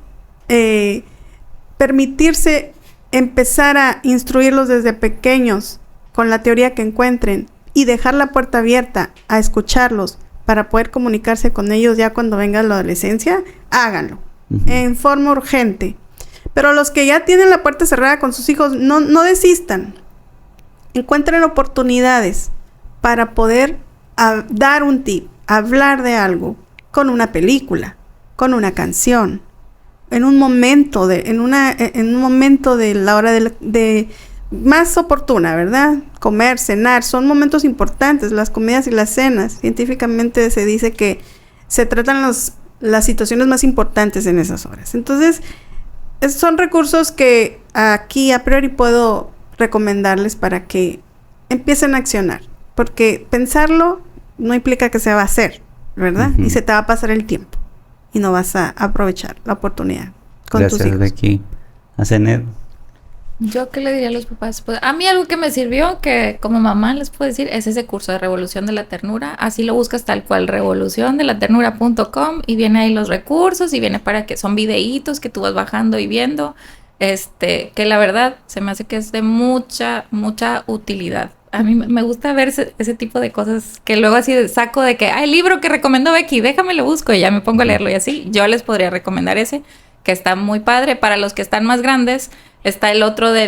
permitirse empezar a instruirlos desde pequeños con la teoría que encuentren y dejar la puerta abierta a escucharlos para poder comunicarse con ellos ya cuando venga la adolescencia, háganlo en forma urgente. Pero los que ya tienen la puerta cerrada con sus hijos, no desistan. Encuentren oportunidades para poder dar un tip, hablar de algo con una película, con una canción, en un momento de la hora de más oportuna, ¿verdad? Comer, cenar, son momentos importantes, las comidas y las cenas. Científicamente se dice que se tratan las situaciones más importantes en esas horas. Entonces, son recursos que aquí a priori puedo recomendarles para que empiecen a accionar, porque pensarlo no implica que se va a hacer, ¿verdad? Y se te va a pasar el tiempo y no vas a aprovechar la oportunidad con tus hijos. Gracias, Becky. A Zenet. ¿Yo qué le diría a los papás? Pues a mí algo que me sirvió, que como mamá les puedo decir, es ese curso de Revolución de la Ternura. Así lo buscas tal cual, revoluciondelaternura.com, y viene ahí los recursos y viene para que son videitos que tú vas bajando y viendo, que la verdad se me hace que es de mucha utilidad. A mí me gusta ver ese tipo de cosas que luego así saco de que, el libro que recomendó Becky, déjame lo busco y ya me pongo a leerlo y así. Yo les podría recomendar ese, que está muy padre. Para los que están más grandes, está el otro de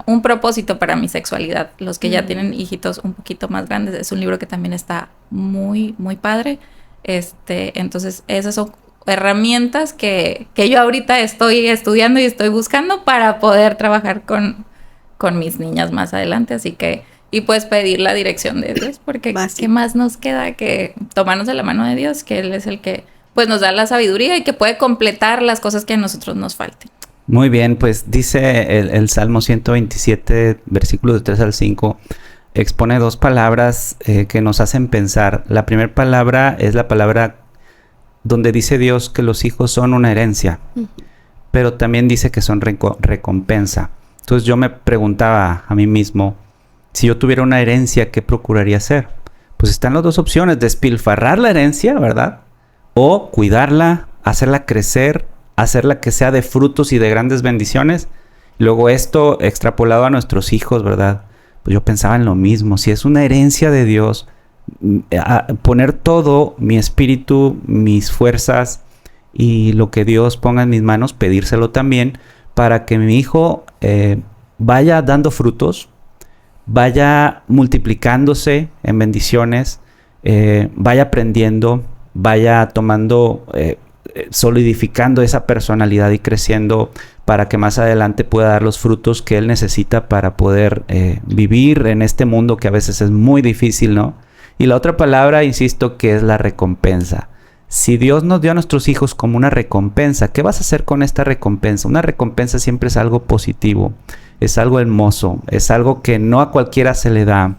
un propósito para mi sexualidad. Los que ya tienen hijitos un poquito más grandes, es un libro que también está muy padre. Entonces esas son herramientas que yo ahorita estoy estudiando y estoy buscando para poder trabajar con mis niñas más adelante. Así que, y pues pedir la dirección de Dios, porque ¿qué más nos queda que tomarnos de la mano de Dios? Que Él es el que pues nos da la sabiduría y que puede completar las cosas que a nosotros nos falten. Muy bien, pues dice el Salmo 127, versículos de 3 al 5, expone dos palabras que nos hacen pensar. La primera palabra es la palabra donde dice Dios que los hijos son una herencia, pero también dice que son recompensa. Entonces yo me preguntaba a mí mismo, si yo tuviera una herencia, ¿qué procuraría hacer? Pues están las dos opciones, despilfarrar la herencia, ¿verdad? O cuidarla, hacerla crecer, hacerla que sea de frutos y de grandes bendiciones. Luego esto extrapolado a nuestros hijos, ¿verdad? Pues yo pensaba en lo mismo. Si es una herencia de Dios, poner todo, mi espíritu, mis fuerzas y lo que Dios ponga en mis manos, pedírselo también para que mi hijo vaya dando frutos, vaya multiplicándose en bendiciones, vaya aprendiendo, vaya tomando solidificando esa personalidad y creciendo para que más adelante pueda dar los frutos que él necesita para poder vivir en este mundo que a veces es muy difícil, ¿no? Y la otra palabra, insisto, que es la recompensa. Si Dios nos dio a nuestros hijos como una recompensa, ¿qué vas a hacer con esta recompensa? Una recompensa siempre es algo positivo, es algo hermoso, es algo que no a cualquiera se le da.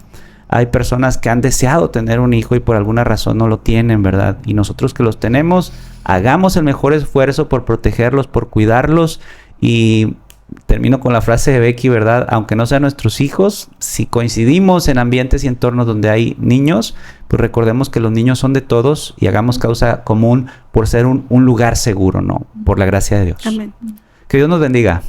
Hay personas que han deseado tener un hijo y por alguna razón no lo tienen, ¿verdad? Y nosotros que los tenemos, hagamos el mejor esfuerzo por protegerlos, por cuidarlos. Y termino con la frase de Becky, ¿verdad? Aunque no sean nuestros hijos, si coincidimos en ambientes y entornos donde hay niños, pues recordemos que los niños son de todos y hagamos causa común por ser un lugar seguro, ¿no? Por la gracia de Dios. Amén. Que Dios nos bendiga.